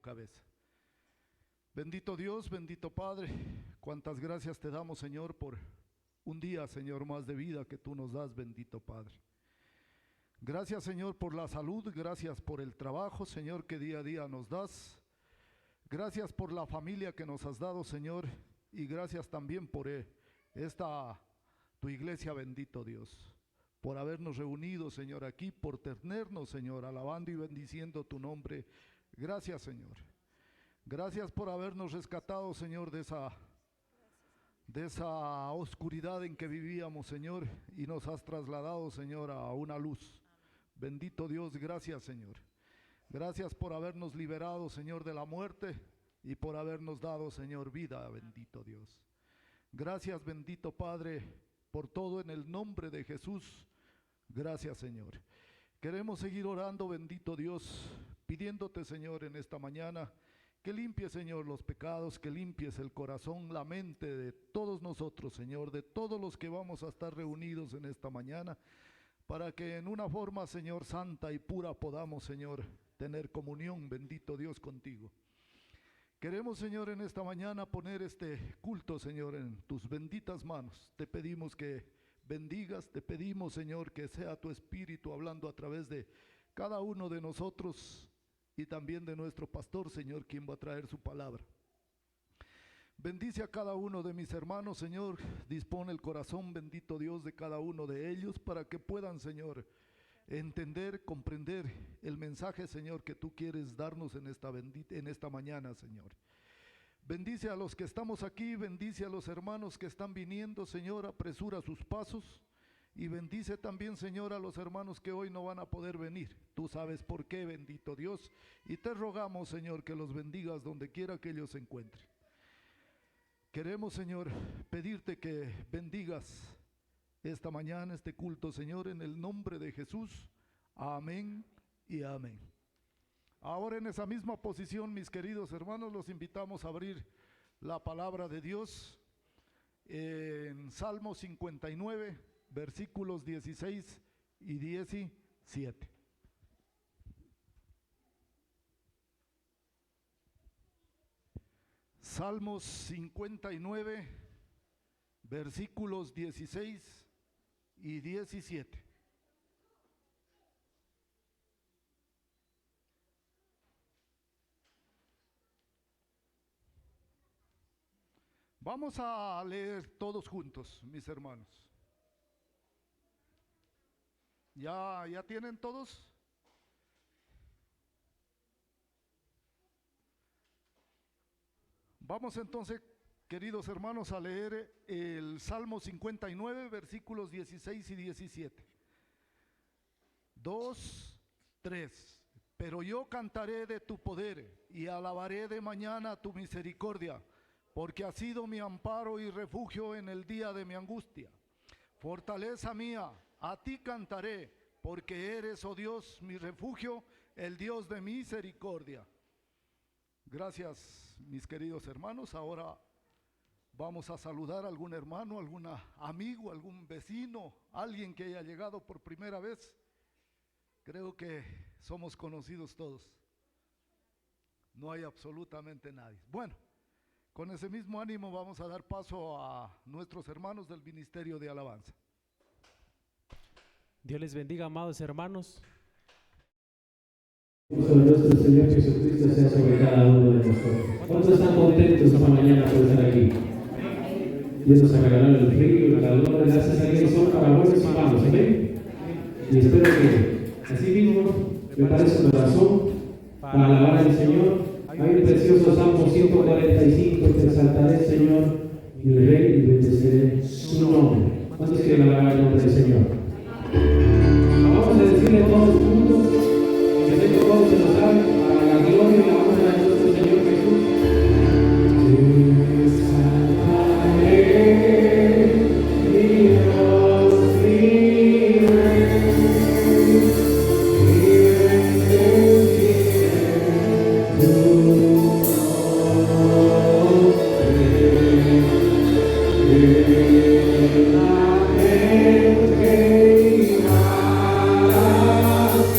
cabeza. Bendito Dios, bendito Padre, cuántas gracias te damos, Señor, por un día, Señor, más de vida que tú nos das, bendito Padre. Gracias, Señor, por la salud, gracias por el trabajo, Señor, que día a día nos das. Gracias por la familia que nos has dado, Señor, y gracias también por esta tu iglesia, bendito Dios, por habernos reunido, Señor, aquí, por tenernos, Señor, alabando y bendiciendo tu nombre. Gracias, Señor. Gracias por habernos rescatado, Señor, de esa oscuridad en que vivíamos, Señor, y nos has trasladado, Señor, a una luz. Bendito Dios, gracias, Señor. Gracias por habernos liberado, Señor, de la muerte y por habernos dado, Señor, vida, bendito Dios. Gracias, bendito Padre, por todo en el nombre de Jesús. Gracias, Señor. Queremos seguir orando, bendito Dios, pidiéndote, Señor, en esta mañana, que limpies, Señor, los pecados, que limpies el corazón, la mente de todos nosotros, Señor, de todos los que vamos a estar reunidos en esta mañana, para que en una forma, Señor, santa y pura podamos, Señor, tener comunión, bendito Dios, contigo. Queremos, Señor, en esta mañana poner este culto, Señor, en tus benditas manos. Te pedimos que bendigas, te pedimos, Señor, que sea tu Espíritu hablando a través de cada uno de nosotros y también de nuestro pastor, Señor, quien va a traer su palabra. Bendice a cada uno de mis hermanos, Señor, dispone el corazón, bendito Dios, de cada uno de ellos para que puedan, Señor, entender, comprender el mensaje, Señor, que tú quieres darnos en esta mañana, Señor. Bendice a los que estamos aquí, bendice a los hermanos que están viniendo, Señor, apresura sus pasos. Y bendice también, Señor, a los hermanos que hoy no van a poder venir. Tú sabes por qué, bendito Dios. Y te rogamos, Señor, que los bendigas donde quiera que ellos se encuentren. Queremos, Señor, pedirte que bendigas esta mañana, este culto, Señor, en el nombre de Jesús. Amén y amén. Ahora en esa misma posición, mis queridos hermanos, los invitamos a abrir la palabra de Dios en Salmo 59, versículos 16 y 17. Salmos 59, versículos 16 y 17. Vamos a leer todos juntos, mis hermanos. ¿Ya tienen todos? Vamos entonces, queridos hermanos, a leer el Salmo 59, versículos 16 y 17. 2, 3. Pero yo cantaré de tu poder y alabaré de mañana tu misericordia, porque has sido mi amparo y refugio en el día de mi angustia. Fortaleza mía, a ti cantaré, porque eres, oh Dios, mi refugio, el Dios de misericordia. Gracias, mis queridos hermanos. Ahora vamos a saludar a algún hermano, algún amigo, algún vecino, alguien que haya llegado por primera vez. Creo que somos conocidos todos. No hay absolutamente nadie. Bueno, con ese mismo ánimo vamos a dar paso a nuestros hermanos del Ministerio de Alabanza. Dios les bendiga, amados hermanos. Nuestro Señor Jesucristo sea sobre cada uno de nosotros. ¿Cuántos están contentos esta mañana por estar aquí? Dios nos ha regalado el frío, el calor, gracias a Dios son para buenos y malos, ¿amén? Y espero que así mismo prepare su corazón para alabar al Señor. Hay un precioso Salmo 145, te exaltaré, Señor, mi Rey, y bendeciré su nombre. ¿Cuántos quieren alabar el nombre del Señor? Vamos a decirle todos juntos, que sé que todos se lo saben, para la gloria y la honra de nuestro Señor Jesús. Te exaltaré. Amém.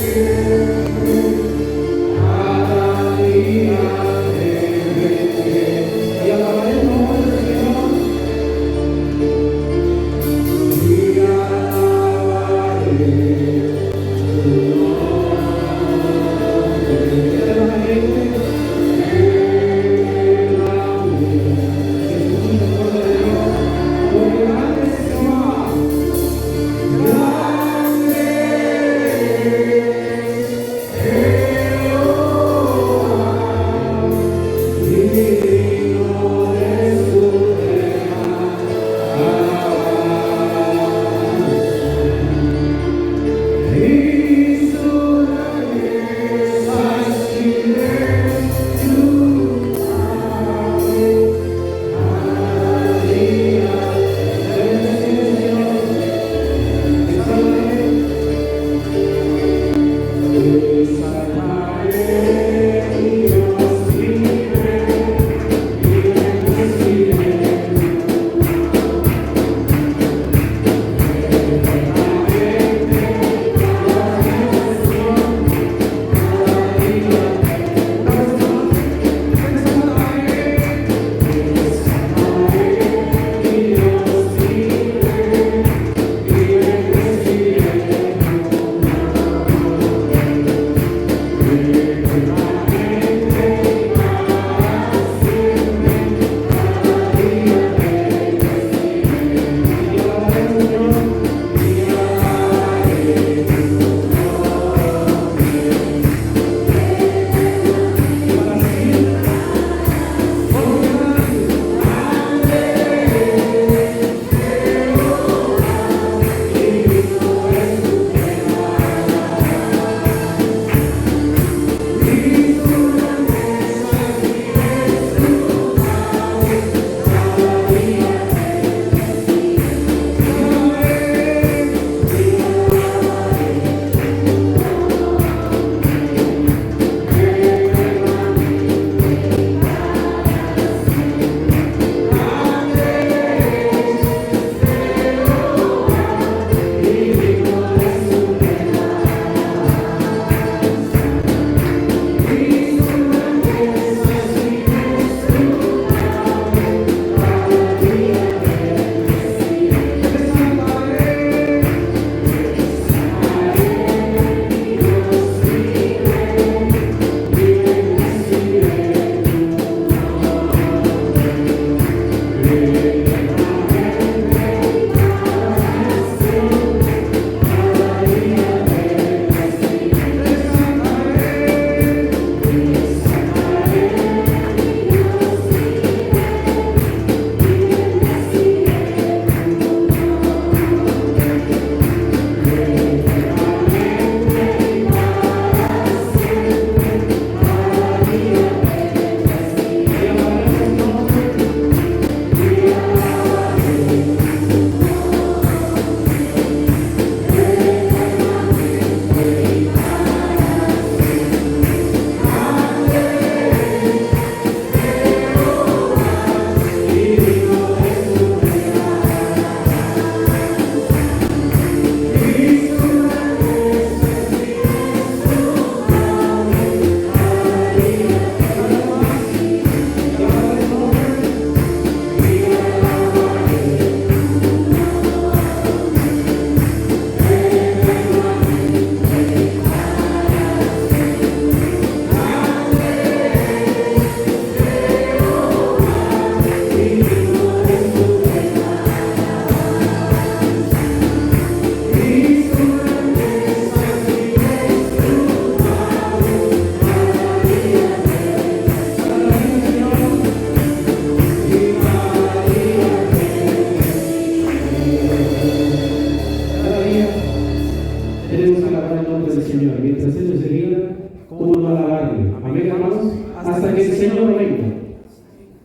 ¿cómo no alabarle? Amén, hermanos. Hasta que el Señor venga.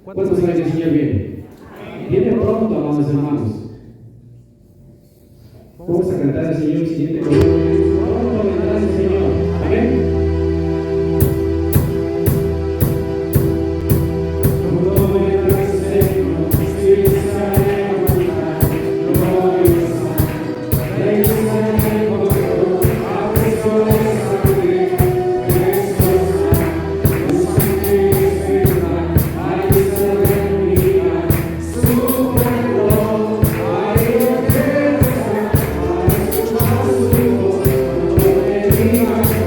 ¿Cuántos saben que el Señor viene? Viene pronto, amados hermanos. Vamos a cantar al Señor el siguiente coro. Pronto vendrá el Señor. Amén. Thank you.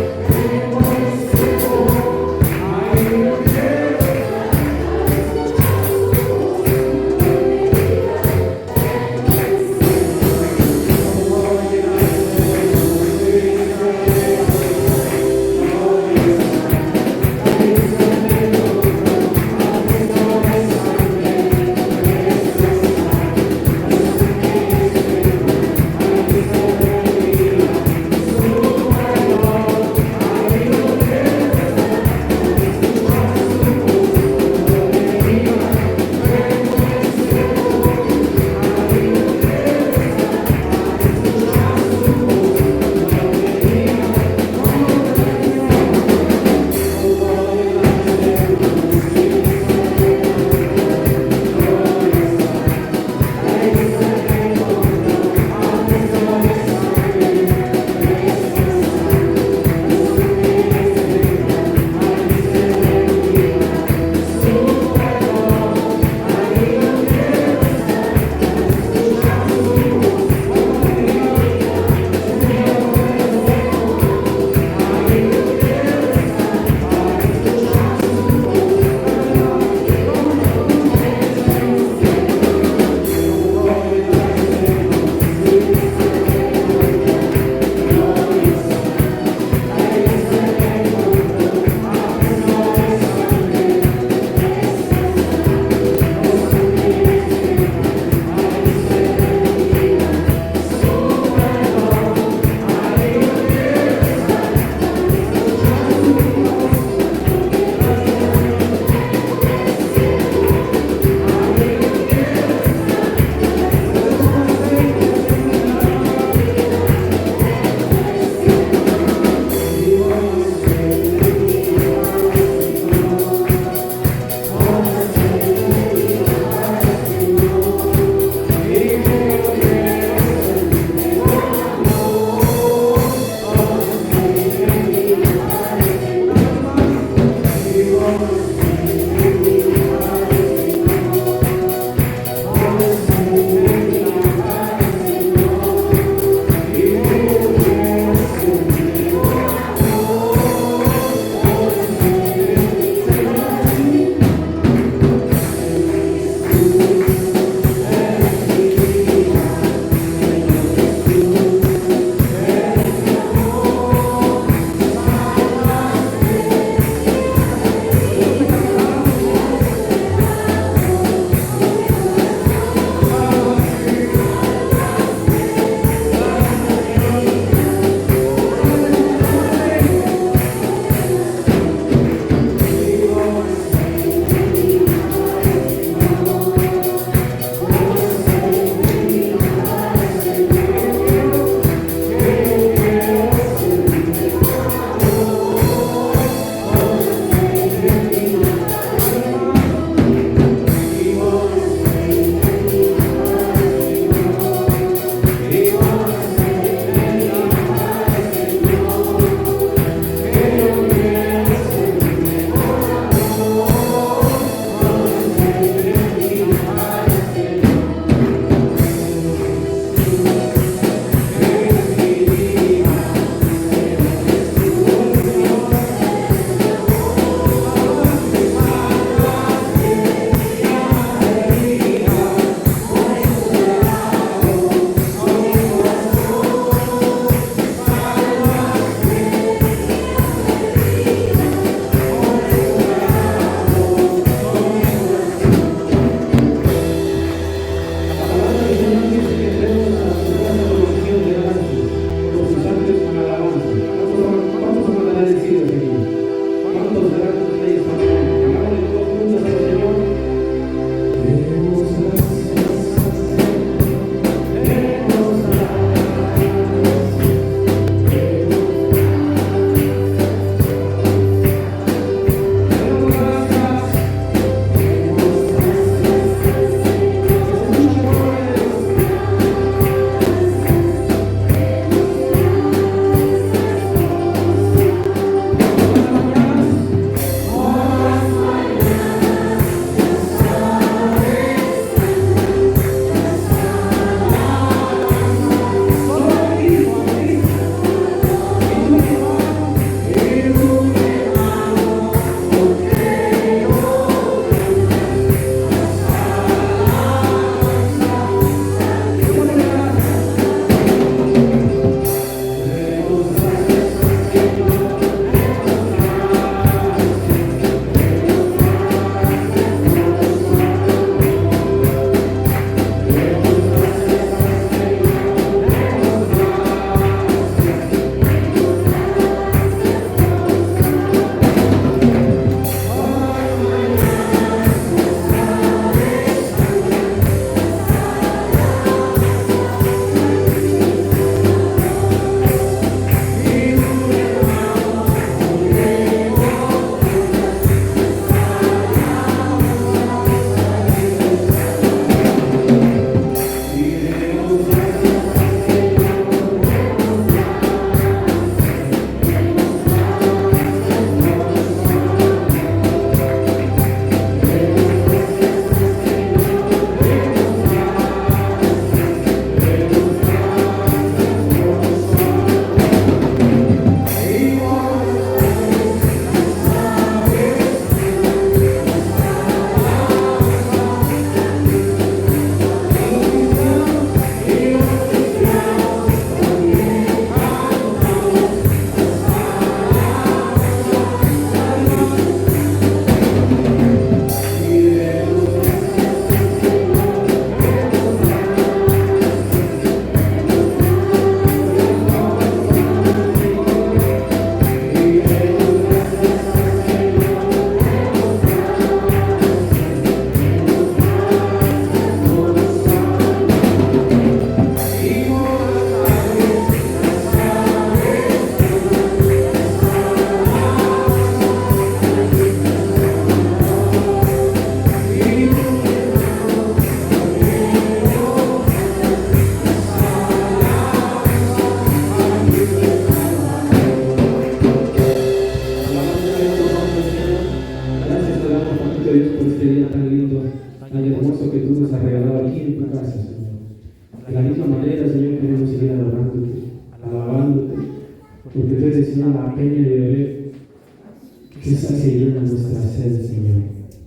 que sacie y llena nuestra sed, Señor.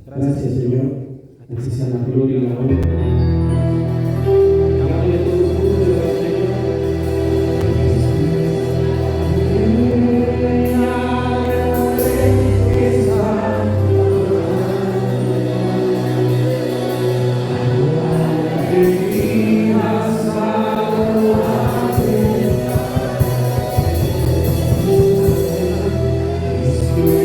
Gracias, Señor. A ti sea la gloria y la honra. Dale a todos juntos, Señor. Thank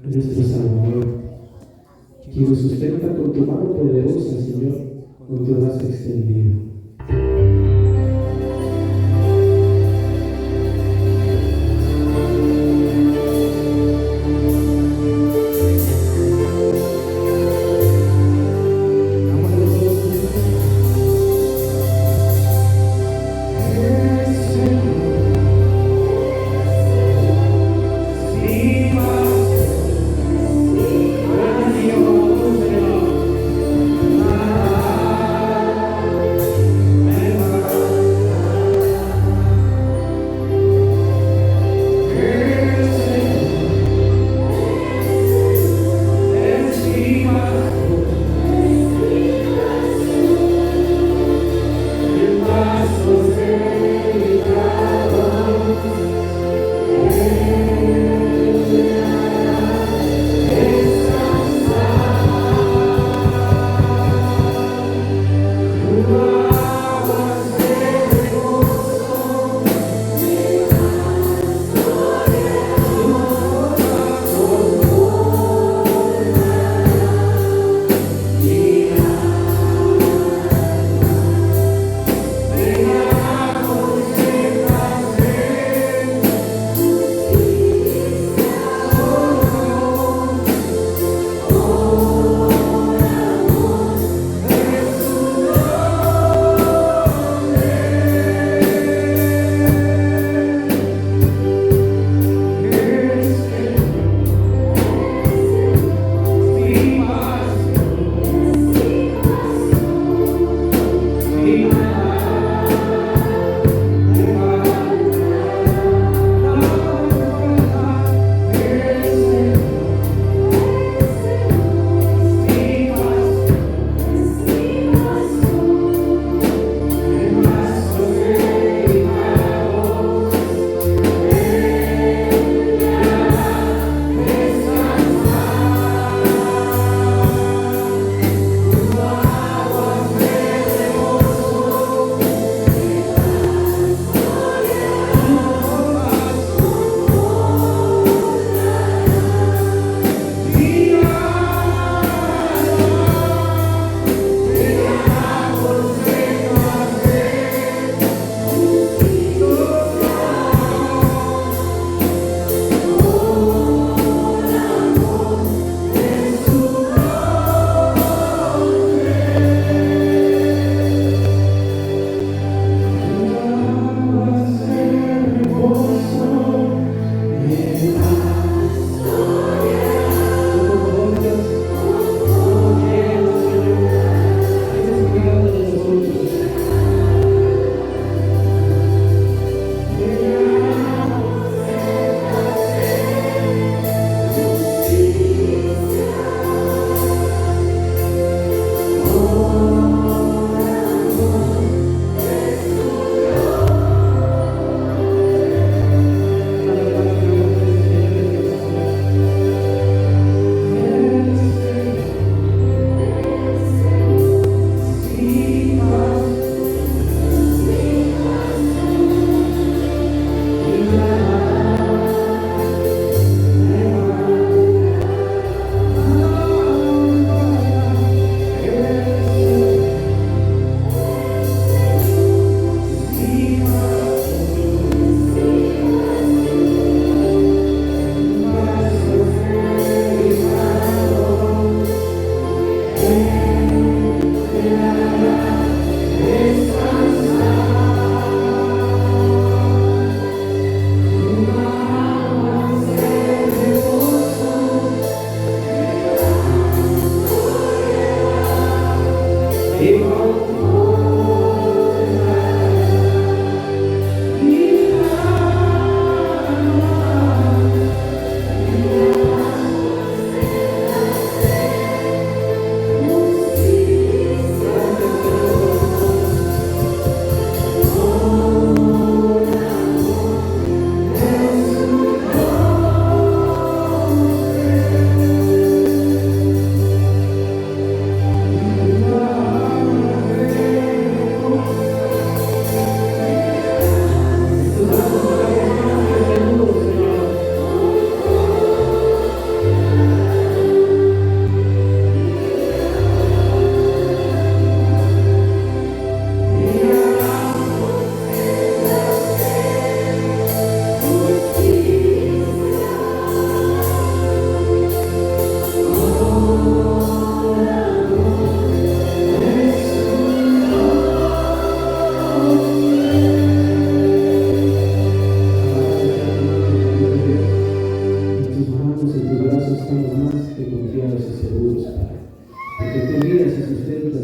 nuestro Salvador, quien nos sustenta con tu mano poderosa, Señor, con tu brazo extendido.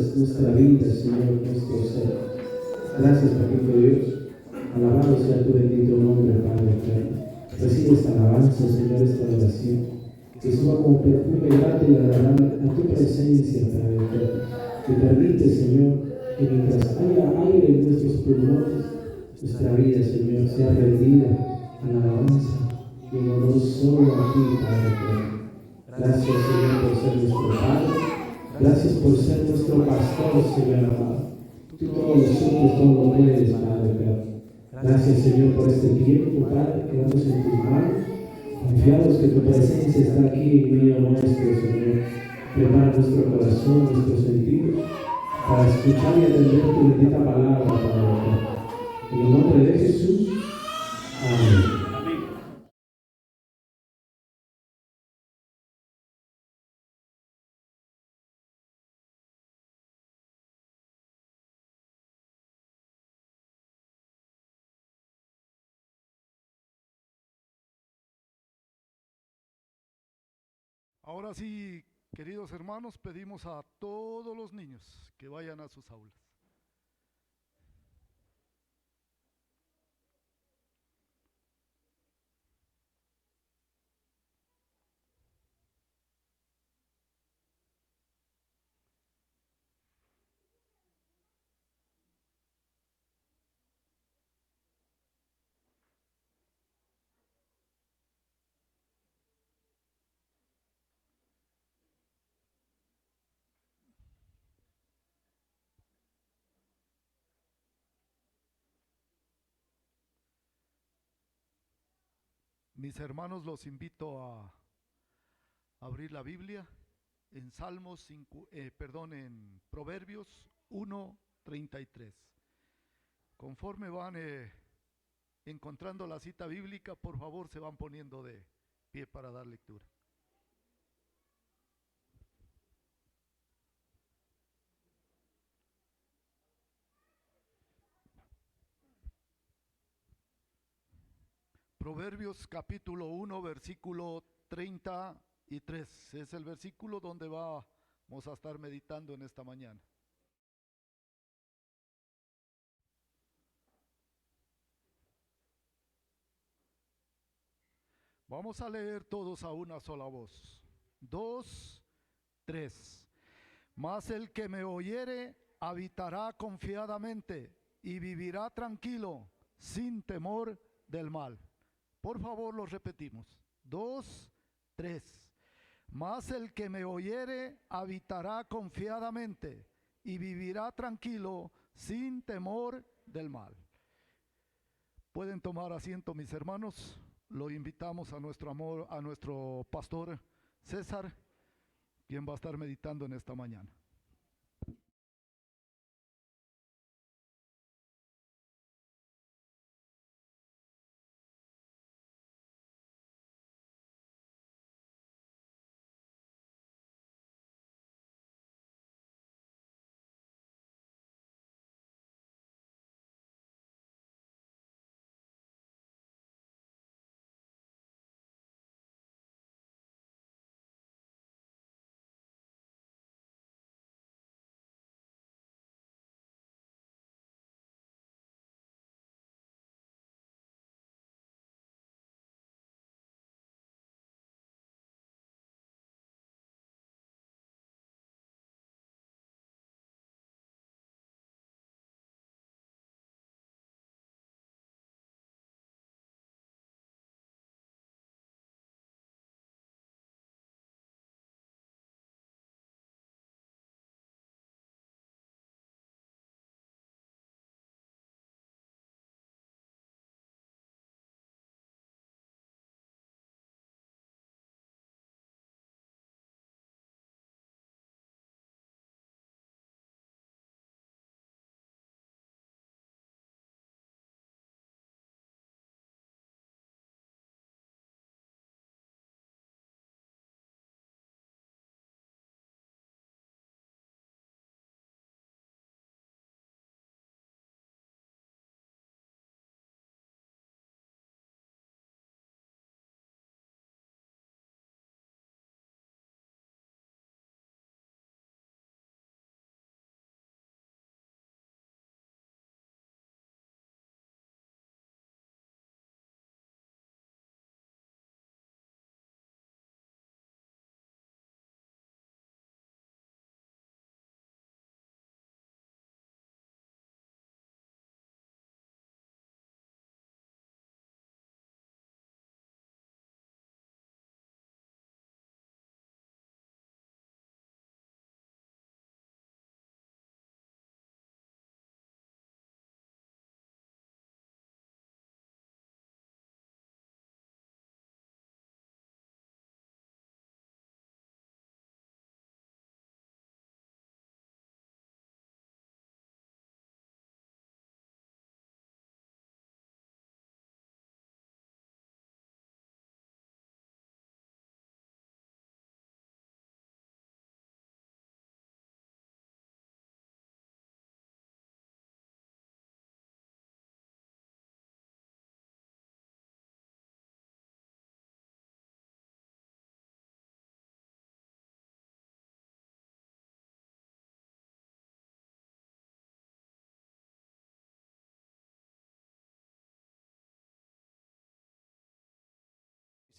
es nuestra vida, Señor, nuestro ser. Gracias, Papito Dios. Alabado sea tu bendito nombre, Padre eterno. Recibe esta alabanza, Señor, esta oración, que suba como perfume grato y agradable a tu presencia, Padre eterno. Que permite, Señor, que mientras haya aire en nuestros pulmones, nuestra vida, Señor, sea rendida en alabanza y en honor solo a ti, Padre eterno. Gracias, Señor, por ser nuestro Padre. Gracias por ser nuestro pastor, Señor amado. Tú todo lo suples, todo lo puedes, Padre eterno. Gracias, Señor, por este tiempo, Padre, que damos en tus manos. Confiados que tu presencia está aquí en medio nuestro, Señor. Prepara nuestro corazón, nuestros sentidos, para escuchar y atender tu bendita palabra, Padre eterno. En el nombre de Jesús. Amén. Ahora sí, queridos hermanos, pedimos a todos los niños que vayan a sus aulas. Mis hermanos, los invito a abrir la Biblia en Salmos 5, en Proverbios 1:33. Conforme van encontrando la cita bíblica, por favor se van poniendo de pie para dar lectura. Proverbios capítulo 1, versículo 33. Es el versículo donde vamos a estar meditando en esta mañana. Vamos a leer todos a una sola voz. 2, 3. Mas el que me oyere habitará confiadamente y vivirá tranquilo, sin temor del mal. Por favor, lo repetimos. 2, 3. Mas el que me oyere habitará confiadamente y vivirá tranquilo, sin temor del mal. Pueden tomar asiento, mis hermanos. Lo invitamos a nuestro pastor César, quien va a estar meditando en esta mañana.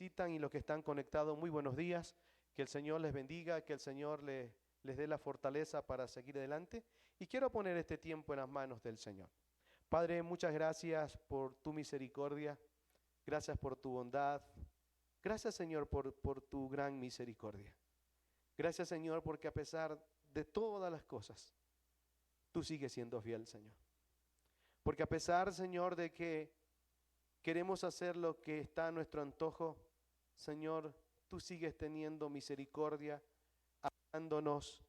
visitan y los que están conectados, muy buenos días. Que el Señor les bendiga, que el Señor les dé la fortaleza para seguir adelante. Y quiero poner este tiempo en las manos del Señor. Padre, muchas gracias por tu misericordia. Gracias por tu bondad. Gracias, Señor, por tu gran misericordia. Gracias, Señor, porque a pesar de todas las cosas, tú sigues siendo fiel, Señor. Porque a pesar, Señor, de que queremos hacer lo que está a nuestro antojo, Señor, tú sigues teniendo misericordia, hablándonos,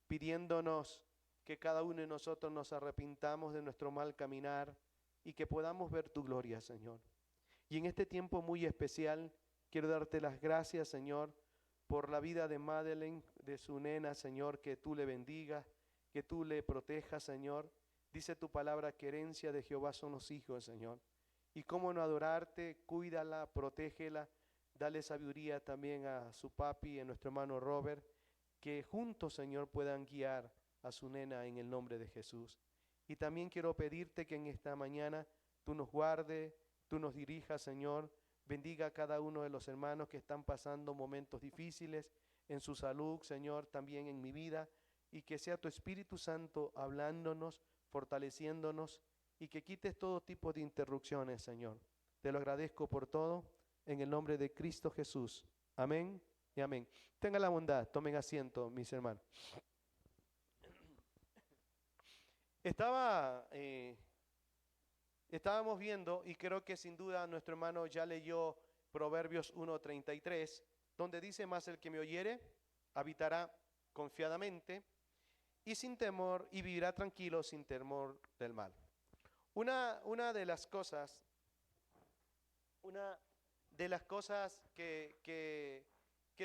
pidiéndonos que cada uno de nosotros nos arrepintamos de nuestro mal caminar y que podamos ver tu gloria, Señor. Y en este tiempo muy especial, quiero darte las gracias, Señor, por la vida de Madeleine, de su nena, Señor, que tú le bendigas, que tú le protejas, Señor. Dice tu palabra que herencia de Jehová son los hijos, Señor. Y cómo no adorarte, cuídala, protégela, dale sabiduría también a su papi, a nuestro hermano Robert, que juntos, Señor, puedan guiar a su nena en el nombre de Jesús. Y también quiero pedirte que en esta mañana tú nos guardes, tú nos dirijas, Señor. Bendiga a cada uno de los hermanos que están pasando momentos difíciles en su salud, Señor, también en mi vida. Y que sea tu Espíritu Santo hablándonos, fortaleciéndonos y que quites todo tipo de interrupciones, Señor. Te lo agradezco por todo, en el nombre de Cristo Jesús. Amén y amén. Tengan la bondad, tomen asiento, mis hermanos. Estábamos viendo, y creo que sin duda nuestro hermano ya leyó Proverbios 1:33, donde dice: más el que me oyere habitará confiadamente y sin temor, y vivirá tranquilo sin temor del mal. Una de las cosas que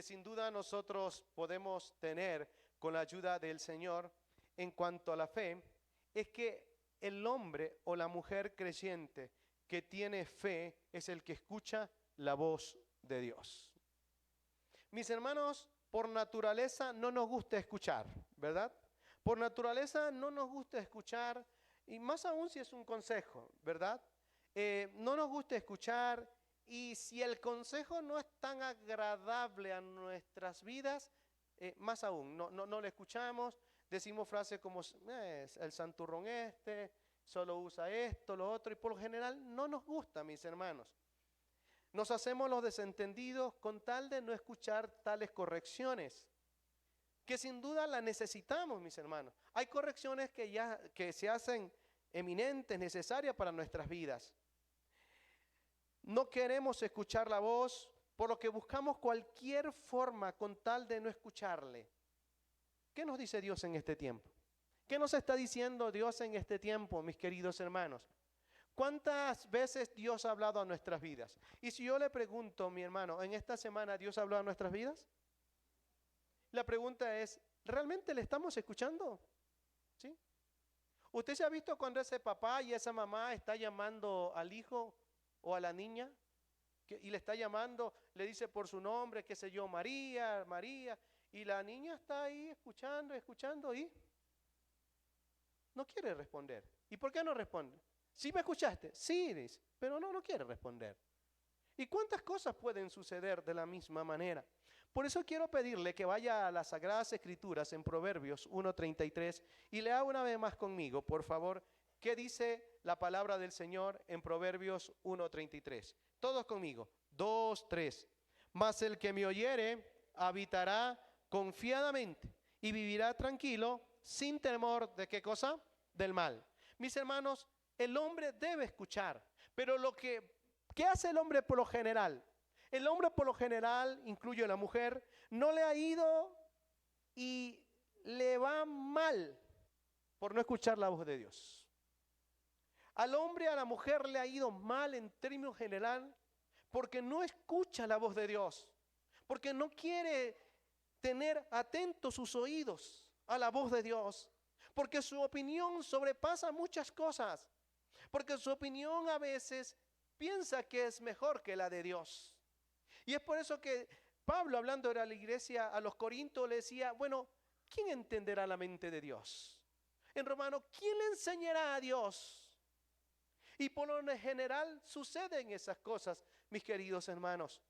sin duda nosotros podemos tener con la ayuda del Señor en cuanto a la fe, es que el hombre o la mujer creyente que tiene fe es el que escucha la voz de Dios. Mis hermanos, por naturaleza no nos gusta escuchar, ¿verdad? Por naturaleza no nos gusta escuchar, y más aún si es un consejo, ¿verdad? No nos gusta escuchar, y si el consejo no es tan agradable a nuestras vidas, más aún, no lo escuchamos. Decimos frases como el santurrón solo usa esto, lo otro, y por lo general no nos gusta, mis hermanos. Nos hacemos los desentendidos con tal de no escuchar tales correcciones, que sin duda las necesitamos, mis hermanos. Hay correcciones que se hacen eminentes, necesarias para nuestras vidas. No queremos escuchar la voz, por lo que buscamos cualquier forma con tal de no escucharle. ¿Qué nos dice Dios en este tiempo? ¿Qué nos está diciendo Dios en este tiempo, mis queridos hermanos? ¿Cuántas veces Dios ha hablado a nuestras vidas? Y si yo le pregunto, mi hermano, ¿en esta semana Dios habló a nuestras vidas? La pregunta es, ¿realmente le estamos escuchando? ¿Sí? ¿Usted se ha visto cuando ese papá y esa mamá está llamando al hijo o a la niña? Y le está llamando, le dice por su nombre, qué sé yo, María, María. Y la niña está ahí escuchando y no quiere responder. ¿Y por qué no responde? ¿Sí me escuchaste? Sí, dice, pero no quiere responder. ¿Y cuántas cosas pueden suceder de la misma manera? Por eso quiero pedirle que vaya a las Sagradas Escrituras en Proverbios 1:33 y lea una vez más conmigo, por favor, qué dice la palabra del Señor en Proverbios 1:33. Todos conmigo, 2, 3. Mas el que me oyere habitará confiadamente y vivirá tranquilo sin temor de ¿qué cosa? Del mal. Mis hermanos, el hombre debe escuchar, pero ¿qué hace el hombre por lo general? El hombre por lo general, incluye a la mujer, no le ha ido y le va mal por no escuchar la voz de Dios. Al hombre, a la mujer le ha ido mal en términos general porque no escucha la voz de Dios, porque no quiere tener atentos sus oídos a la voz de Dios, porque su opinión sobrepasa muchas cosas, porque su opinión a veces piensa que es mejor que la de Dios. Y es por eso que Pablo, hablando de la iglesia a los Corintios, le decía, bueno, ¿quién entenderá la mente de Dios? En Romanos, ¿quién le enseñará a Dios? Y por lo general suceden esas cosas, mis queridos hermanos.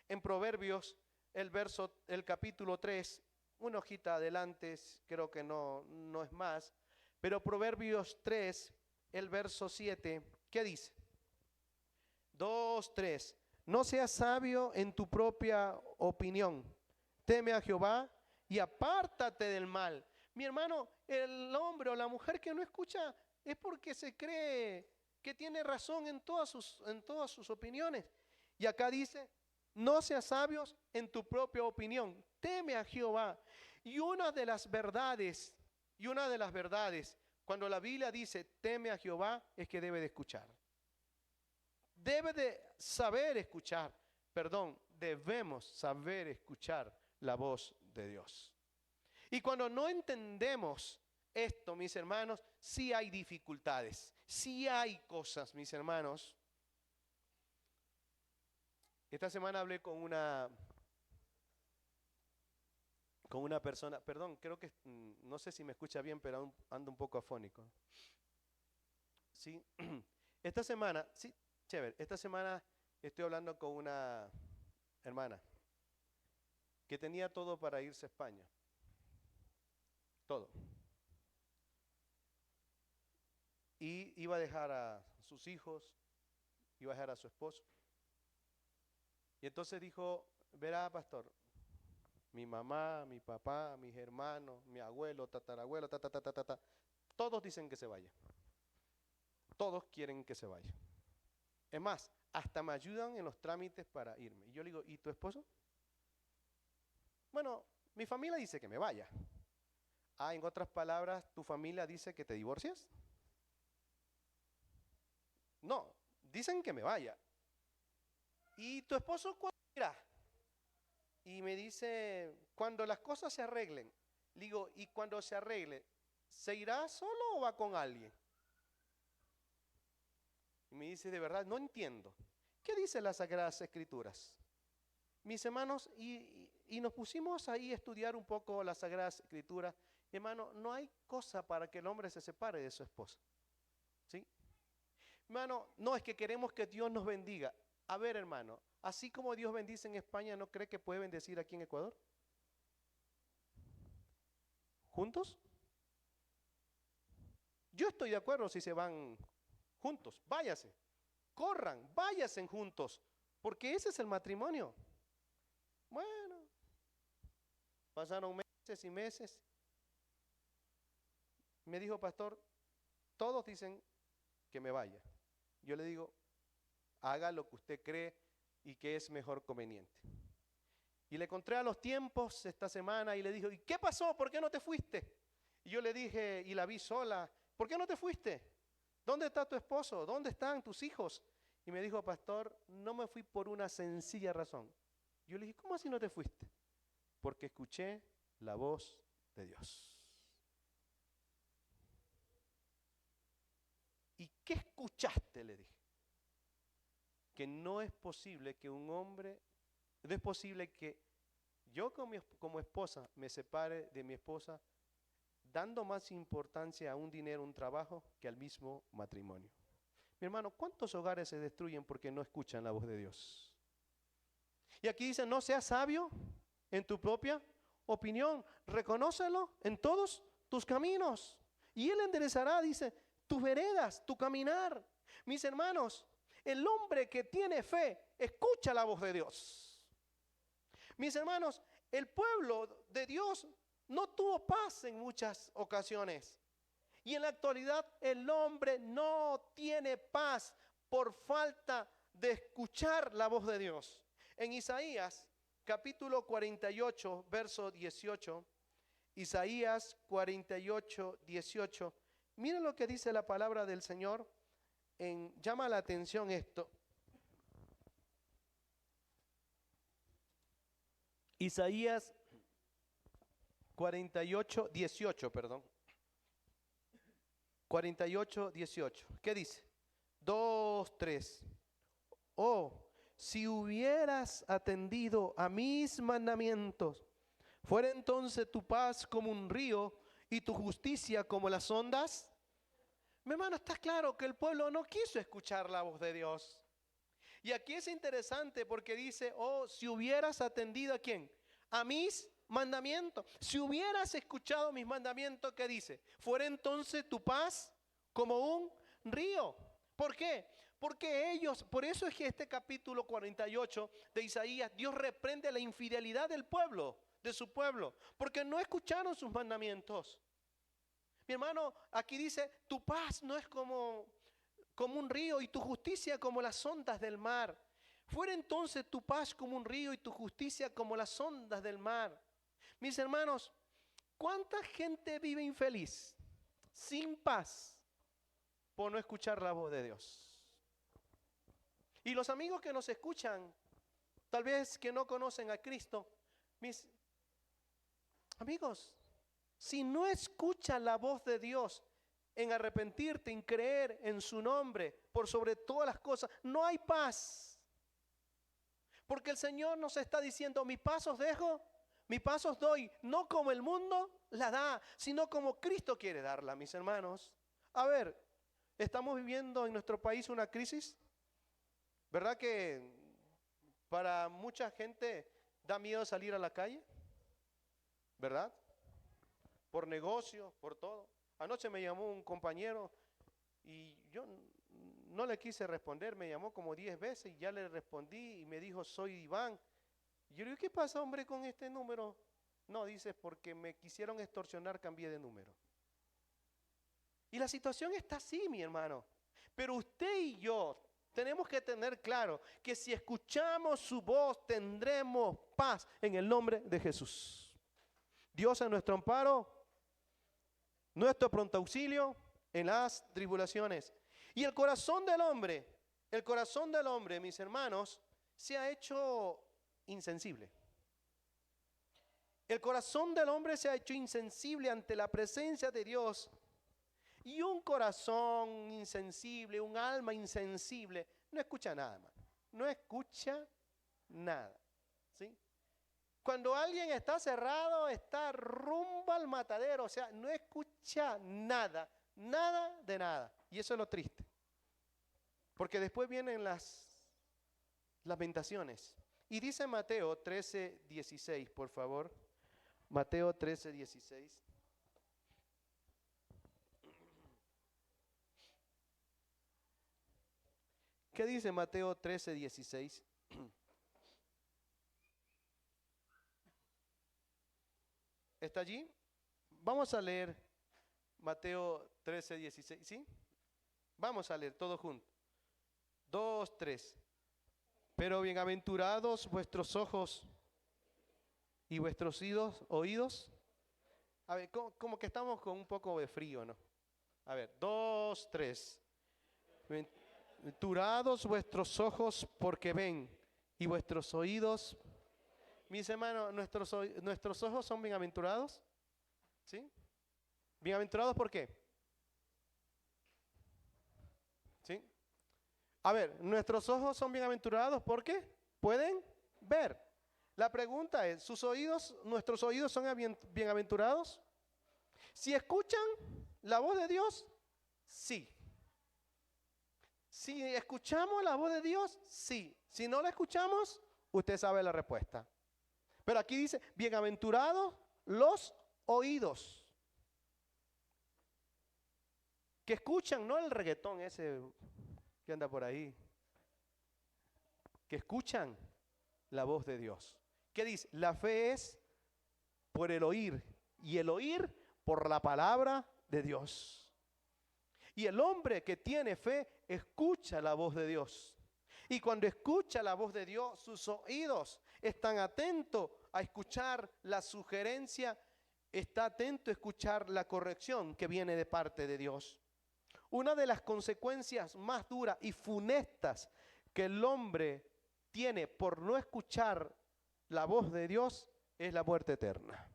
en Proverbios, el capítulo 3, una hojita adelante, creo que no es más, pero Proverbios 3, el verso 7, ¿qué dice? 2, 3. No seas sabio en tu propia opinión. Teme a Jehová y apártate del mal. Mi hermano, el hombre o la mujer que no escucha es porque se cree que tiene razón en todas sus opiniones. Y acá dice, no seas sabios en tu propia opinión. Teme a Jehová. Y una de las verdades, cuando la Biblia dice teme a Jehová, es que debe de escuchar. Debemos saber escuchar la voz de Dios. Y cuando no entendemos esto, mis hermanos, sí hay dificultades, sí hay cosas, mis hermanos. Esta semana hablé con una persona, perdón, creo que, no sé si me escucha bien, pero ando un poco afónico. Sí, esta semana estoy hablando con una hermana que tenía todo para irse a España. Todo. Y iba a dejar a sus hijos, iba a dejar a su esposo. Y entonces dijo, verá, pastor, mi mamá, mi papá, mis hermanos, mi abuelo, tatarabuelo, todos dicen que se vaya. Todos quieren que se vaya. Es más, hasta me ayudan en los trámites para irme. Y yo le digo, ¿y tu esposo? Bueno, mi familia dice que me vaya. En otras palabras, ¿tu familia dice que te divorcias? No, dicen que me vaya. ¿Y tu esposo cuándo irá? Y me dice, cuando las cosas se arreglen. Le digo, ¿y cuando se arregle, se irá solo o va con alguien? Y me dice, de verdad, no entiendo. ¿Qué dice las Sagradas Escrituras? Mis hermanos, y nos pusimos ahí a estudiar un poco las Sagradas Escrituras. Hermano, no hay cosa para que el hombre se separe de su esposa. ¿Sí? Hermano, no es que queremos que Dios nos bendiga. A ver, hermano, así como Dios bendice en España, ¿no cree que puede bendecir aquí en Ecuador? ¿Juntos? Yo estoy de acuerdo si se van juntos, váyase, corran, váyanse juntos, porque ese es el matrimonio. Bueno, pasaron meses y meses. Me dijo, pastor, todos dicen que me vaya. Yo le digo, haga lo que usted cree y que es mejor conveniente. Y le encontré a los tiempos esta semana y le dije, ¿y qué pasó? ¿Por qué no te fuiste? Y yo le dije, y la vi sola, ¿por qué no te fuiste? ¿Dónde está tu esposo? ¿Dónde están tus hijos? Y me dijo, pastor, no me fui por una sencilla razón. Yo le dije, ¿cómo así no te fuiste? Porque escuché la voz de Dios. ¿Y qué escuchaste? Le dije. Que no es posible que un hombre, no es posible que yo como esposa me separe de mi esposa dando más importancia a un dinero, un trabajo, que al mismo matrimonio. Mi hermano, ¿cuántos hogares se destruyen porque no escuchan la voz de Dios? Y aquí dice, no seas sabio en tu propia opinión, reconócelo en todos tus caminos y Él enderezará, dice, tus veredas, tu caminar. Mis hermanos, el hombre que tiene fe escucha la voz de Dios. Mis hermanos, el pueblo de Dios no tuvo paz en muchas ocasiones. Y en la actualidad el hombre no tiene paz por falta de escuchar la voz de Dios. En Isaías capítulo 48, verso 18, Isaías 48, 18, miren lo que dice la palabra del Señor. Llama la atención esto. Isaías 48, 18, perdón. 48, 18. ¿Qué dice? 2, 3. Oh, si hubieras atendido a mis mandamientos, fuera entonces tu paz como un río y tu justicia como las ondas. Mi hermano, está claro que el pueblo no quiso escuchar la voz de Dios. Y aquí es interesante porque dice, oh, si hubieras atendido ¿a quién? A mis mandamientos. Si hubieras escuchado mis mandamientos, ¿qué dice? Fuera entonces tu paz como un río. ¿Por qué? Porque ellos, por eso es que este capítulo 48 de Isaías, Dios reprende la infidelidad del pueblo, de su pueblo, porque no escucharon sus mandamientos. Mi hermano, aquí dice, tu paz no es como un río y tu justicia como las ondas del mar. Fuera entonces tu paz como un río y tu justicia como las ondas del mar. Mis hermanos, ¿cuánta gente vive infeliz, sin paz, por no escuchar la voz de Dios? Y los amigos que nos escuchan, tal vez que no conocen a Cristo, mis amigos, si no escuchas la voz de Dios en arrepentirte, en creer en su nombre, por sobre todas las cosas, no hay paz. Porque el Señor nos está diciendo, mi paz os dejo, mi paz os doy, no como el mundo la da, sino como Cristo quiere darla, mis hermanos. A ver, estamos viviendo en nuestro país una crisis, ¿verdad que para mucha gente da miedo salir a la calle? ¿Verdad? Por negocios, por todo. Anoche me llamó un compañero y yo no le quise responder, me llamó como 10 veces y ya le respondí y me dijo, soy Iván. Y yo le digo, ¿qué pasa, hombre, con este número? No, dice, porque me quisieron extorsionar, cambié de número. Y la situación está así, mi hermano. Pero usted y yo tenemos que tener claro que si escuchamos su voz tendremos paz en el nombre de Jesús. Dios es nuestro amparo, nuestro pronto auxilio en las tribulaciones. Y el corazón del hombre, mis hermanos, se ha hecho insensible. El corazón del hombre se ha hecho insensible ante la presencia de Dios. Y un corazón insensible, un alma insensible, no escucha nada, hermano. No escucha nada. ¿Sí? Cuando alguien está cerrado, está rumbo al matadero, o sea, no escucha nada, nada de nada. Y eso es lo triste. Porque después vienen las lamentaciones. Y dice Mateo 13:16, por favor. Mateo 13:16. ¿Qué dice Mateo 13:16? ¿Está allí? Vamos a leer Mateo 13:16, ¿sí? Vamos a leer todos juntos. 2, 3. Pero bienaventurados vuestros ojos y vuestros oídos. A ver, como que estamos con un poco de frío, ¿no? A ver, 2, 3. Bienaventurados vuestros ojos porque ven y vuestros oídos. Mis hermanos, nuestros ojos son bienaventurados. ¿Sí? ¿Bienaventurados por qué? ¿Sí? A ver, nuestros ojos son bienaventurados porque pueden ver. La pregunta es, ¿nuestros oídos son bienaventurados? Si escuchan la voz de Dios, sí. Si escuchamos la voz de Dios, sí. Si no la escuchamos, usted sabe la respuesta. Pero aquí dice, bienaventurados los oídos. Que escuchan, no el reggaetón ese que anda por ahí. Que escuchan la voz de Dios. ¿Qué dice? La fe es por el oír y el oír por la palabra de Dios. Y el hombre que tiene fe escucha la voz de Dios. Y cuando escucha la voz de Dios, sus oídos están atentos a escuchar la sugerencia, está atento a escuchar la corrección que viene de parte de Dios. Una de las consecuencias más duras y funestas que el hombre tiene por no escuchar la voz de Dios es la muerte eterna.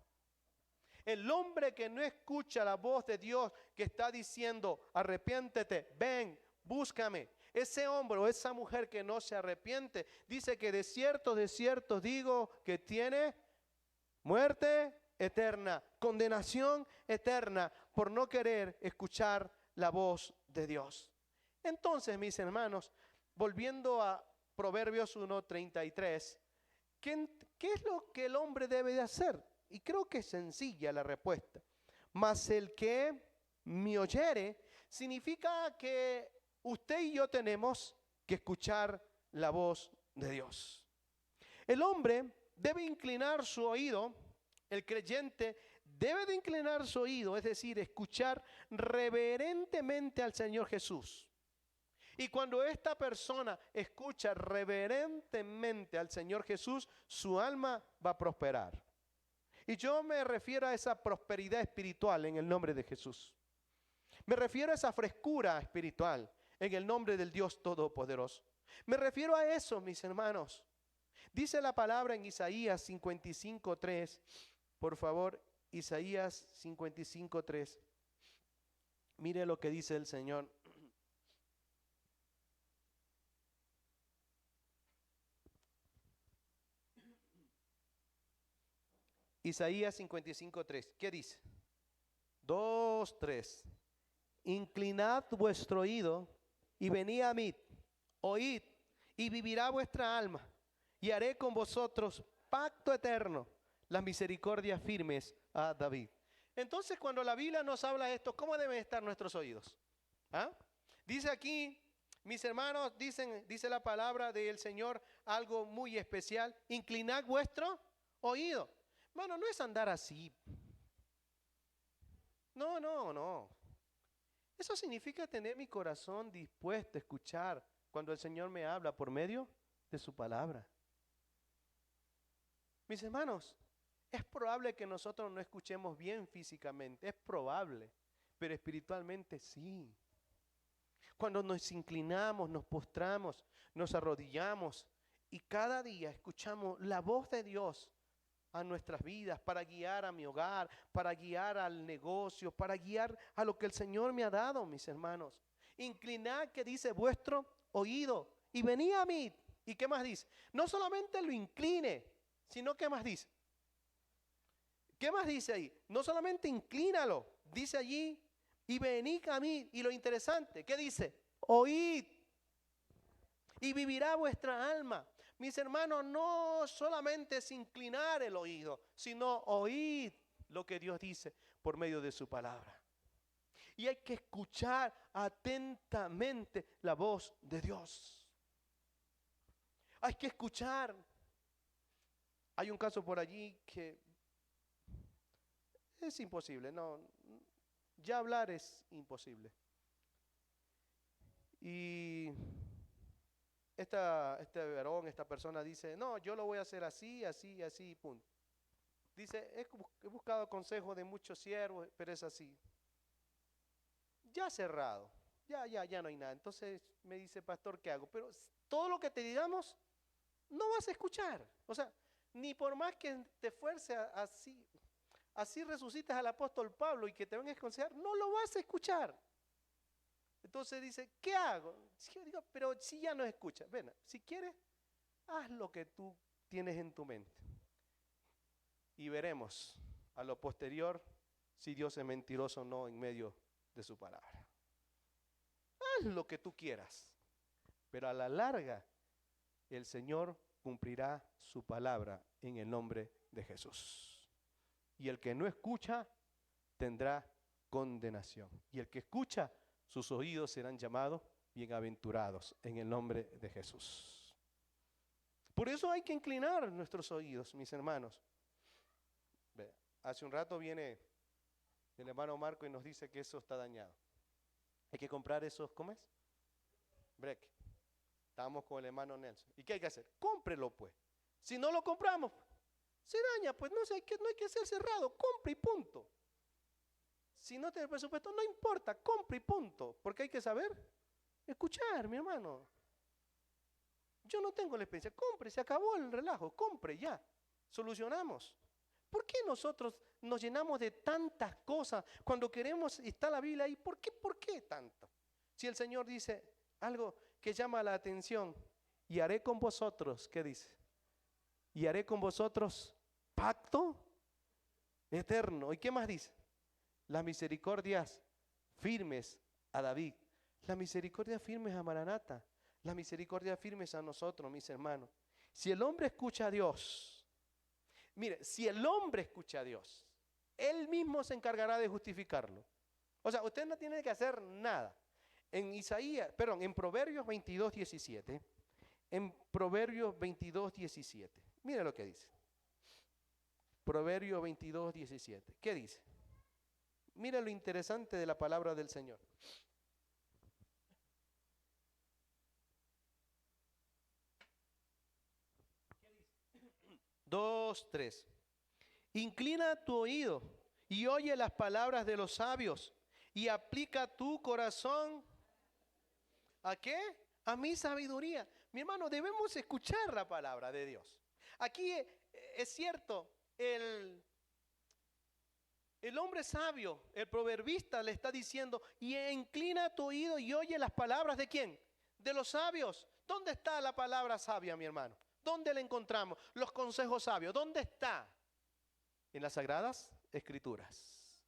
El hombre que no escucha la voz de Dios que está diciendo, arrepiéntete, ven, búscame. Ese hombre o esa mujer que no se arrepiente, dice que de cierto digo que tiene muerte eterna, condenación eterna por no querer escuchar la voz de Dios. Entonces, mis hermanos, volviendo a Proverbios 1:33, ¿qué es lo que el hombre debe de hacer? Y creo que es sencilla la respuesta. Mas el que me oyere, significa que usted y yo tenemos que escuchar la voz de Dios. El hombre debe inclinar su oído, el creyente debe de inclinar su oído, es decir, escuchar reverentemente al Señor Jesús. Y cuando esta persona escucha reverentemente al Señor Jesús, su alma va a prosperar. Y yo me refiero a esa prosperidad espiritual en el nombre de Jesús. Me refiero a esa frescura espiritual en el nombre del Dios Todopoderoso. Me refiero a eso, mis hermanos. Dice la palabra en Isaías 55:3. Por favor, Isaías 55:3. Mire lo que dice el Señor. Isaías 55:3. ¿Qué dice? 2, 3. Inclinad vuestro oído y venid a mí. Oíd y vivirá vuestra alma. Y haré con vosotros pacto eterno, las misericordias firmes a David. Entonces, cuando la Biblia nos habla de esto, ¿cómo deben estar nuestros oídos? ¿Ah? Dice aquí, mis hermanos, dice la palabra del Señor algo muy especial. Inclinad vuestro oído. Hermano, no es andar así. No. Eso significa tener mi corazón dispuesto a escuchar cuando el Señor me habla por medio de su palabra. Mis hermanos, es probable que nosotros no escuchemos bien físicamente, es probable, pero espiritualmente sí. Cuando nos inclinamos, nos postramos, nos arrodillamos y cada día escuchamos la voz de Dios a nuestras vidas, para guiar a mi hogar, para guiar al negocio, para guiar a lo que el Señor me ha dado, mis hermanos. Inclinad, que dice, vuestro oído y venid a mí. ¿Y qué más dice? No solamente lo incline, sino ¿qué más dice? ¿Qué más dice ahí? No solamente inclínalo, dice allí, y venid a mí. Y lo interesante, ¿qué dice? Oíd y vivirá vuestra alma. Mis hermanos, no solamente es inclinar el oído, sino oír lo que Dios dice por medio de su palabra. Y hay que escuchar atentamente la voz de Dios. Hay que escuchar. Hay un caso por allí que es imposible, ya hablar es imposible. Y esta persona dice, no, yo lo voy a hacer así, así, así, punto. Dice, he buscado consejo de muchos siervos, pero es así. Ya cerrado, ya no hay nada. Entonces me dice, pastor, ¿qué hago? Pero todo lo que te digamos, no vas a escuchar. O sea, ni por más que te esfuerces así resucitas al apóstol Pablo y que te vengas a aconsejar, no lo vas a escuchar. Entonces dice, ¿qué hago? Yo digo, pero si ya no escuchas, ven, si quieres, haz lo que tú tienes en tu mente. Y veremos a lo posterior si Dios es mentiroso o no en medio de su palabra. Haz lo que tú quieras, pero a la larga el Señor cumplirá su palabra en el nombre de Jesús. Y el que no escucha tendrá condenación. Y el que escucha, sus oídos serán llamados bienaventurados en el nombre de Jesús. Por eso hay que inclinar nuestros oídos, mis hermanos. Hace un rato viene el hermano Marco y nos dice que eso está dañado. Hay que comprar esos, ¿cómo es? Break. Estábamos con el hermano Nelson. ¿Y qué hay que hacer? Cómprelo pues. Si no lo compramos, se daña, pues no hay que ser cerrado, compre y punto. Si no tiene presupuesto, no importa, compre y punto. Porque hay que saber escuchar, mi hermano. Yo no tengo la experiencia, compre, se acabó el relajo, compre ya, solucionamos. ¿Por qué nosotros nos llenamos de tantas cosas cuando queremos, está la Biblia ahí? ¿Por qué tanto? Si el Señor dice algo que llama la atención, y haré con vosotros, ¿qué dice? Y haré con vosotros pacto eterno. ¿Y qué más dice? Las misericordias firmes a David, las misericordias firmes a Maranata, La misericordia firme es a nosotros, mis hermanos. Si el hombre escucha a Dios, mire, si el hombre escucha a Dios, Él mismo se encargará de justificarlo. O sea, usted no tiene que hacer nada. En Proverbios 22, 17. En Proverbios 22, 17. Mire lo que dice. Proverbios 22, 17. ¿Qué dice? Mira lo interesante de la palabra del Señor. 2, 3. Inclina tu oído y oye las palabras de los sabios y aplica tu corazón. ¿A qué? A mi sabiduría. Mi hermano, debemos escuchar la palabra de Dios. Aquí es cierto, el hombre sabio, el proverbista le está diciendo, y inclina tu oído y oye las palabras ¿de quién? De los sabios. ¿Dónde está la palabra sabia, mi hermano? ¿Dónde la encontramos? Los consejos sabios. ¿Dónde está? En las Sagradas Escrituras.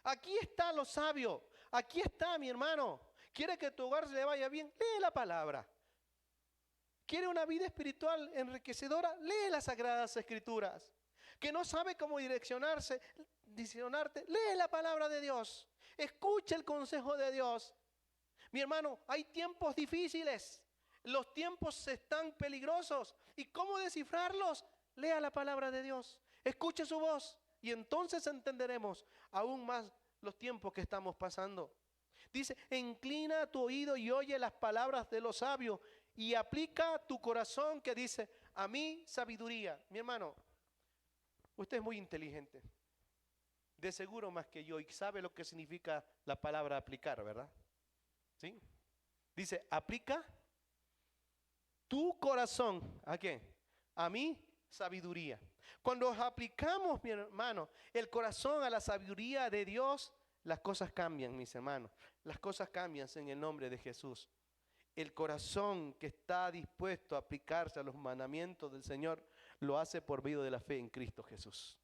Aquí está lo sabio. Aquí está, mi hermano. ¿Quiere que tu hogar se le vaya bien? Lee la palabra. ¿Quiere una vida espiritual enriquecedora? Lee las Sagradas Escrituras. Que no sabe cómo direccionarte, lee la palabra de Dios. Escucha el consejo de Dios. Mi hermano, hay tiempos difíciles. Los tiempos están peligrosos. ¿Y cómo descifrarlos? Lea la palabra de Dios. Escuche su voz. Y entonces entenderemos aún más los tiempos que estamos pasando. Dice, inclina tu oído y oye las palabras de los sabios y aplica tu corazón, que dice, a mí sabiduría. Mi hermano, usted es muy inteligente. De seguro más que yo y sabe lo que significa la palabra aplicar, ¿verdad? ¿Sí? Dice, aplica tu corazón. ¿A qué? A mi sabiduría. Cuando aplicamos, mi hermano, el corazón a la sabiduría de Dios, las cosas cambian, mis hermanos. Las cosas cambian en el nombre de Jesús. El corazón que está dispuesto a aplicarse a los mandamientos del Señor, lo hace por medio de la fe en Cristo Jesús.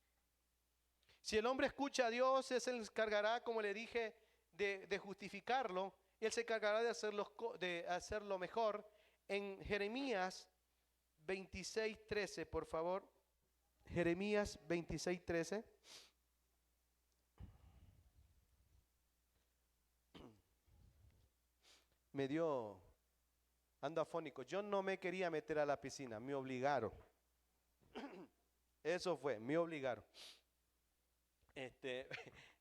Si el hombre escucha a Dios, Él se encargará, como le dije, de justificarlo. Él se encargará de hacerlo mejor. En Jeremías 26:13, por favor. Jeremías 26:13. Ando afónico. Yo no me quería meter a la piscina, me obligaron. Eso fue, me obligaron.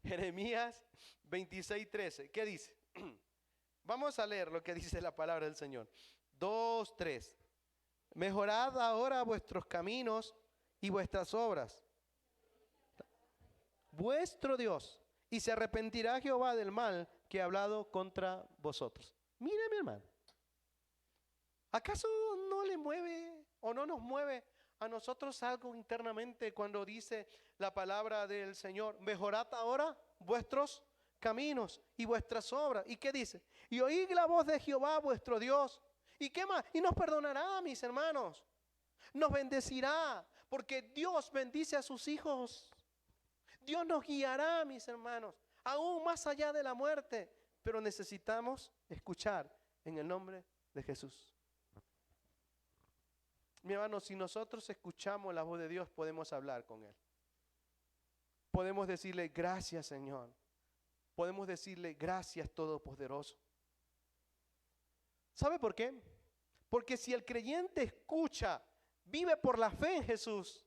Jeremías 26:13. ¿Qué dice? Vamos a leer lo que dice la palabra del Señor. 2, 3. Mejorad ahora vuestros caminos y vuestras obras, vuestro Dios, y se arrepentirá Jehová del mal que ha hablado contra vosotros. Mire, mi hermano, ¿acaso no le mueve o no nos mueve a nosotros algo internamente cuando dice la palabra del Señor? Mejorad ahora vuestros caminos y vuestras obras. ¿Y qué dice? Y oíd la voz de Jehová vuestro Dios. ¿Y qué más? Y nos perdonará, mis hermanos. Nos bendecirá, porque Dios bendice a sus hijos. Dios nos guiará, mis hermanos, aún más allá de la muerte. Pero necesitamos escuchar en el nombre de Jesús. Mi hermano, si nosotros escuchamos la voz de Dios, podemos hablar con Él. Podemos decirle, gracias, Señor. Podemos decirle, gracias, Todopoderoso. ¿Sabe por qué? Porque si el creyente escucha, vive por la fe en Jesús.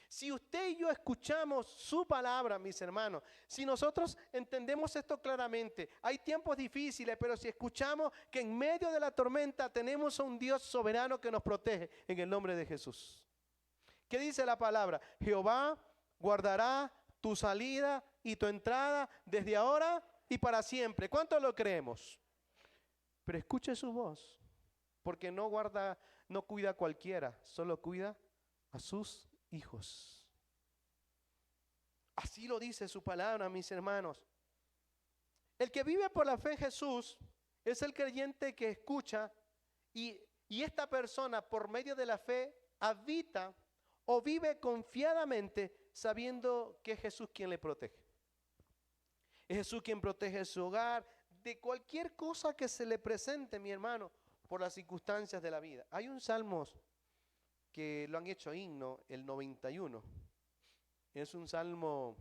Si usted y yo escuchamos su palabra, mis hermanos, si nosotros entendemos esto claramente, hay tiempos difíciles, pero si escuchamos que en medio de la tormenta tenemos a un Dios soberano que nos protege, en el nombre de Jesús. ¿Qué dice la palabra? Jehová guardará tu salida y tu entrada desde ahora y para siempre. ¿Cuánto lo creemos? Pero escuche su voz, porque no cuida a cualquiera, solo cuida a sus hijos. Así lo dice su palabra, mis hermanos. El que vive por la fe en Jesús es el creyente que escucha y esta persona por medio de la fe habita o vive confiadamente sabiendo que es Jesús quien le protege. Es Jesús quien protege su hogar de cualquier cosa que se le presente, mi hermano. por las circunstancias de la vida. Hay un salmo que lo han hecho himno, el 91. Es un salmo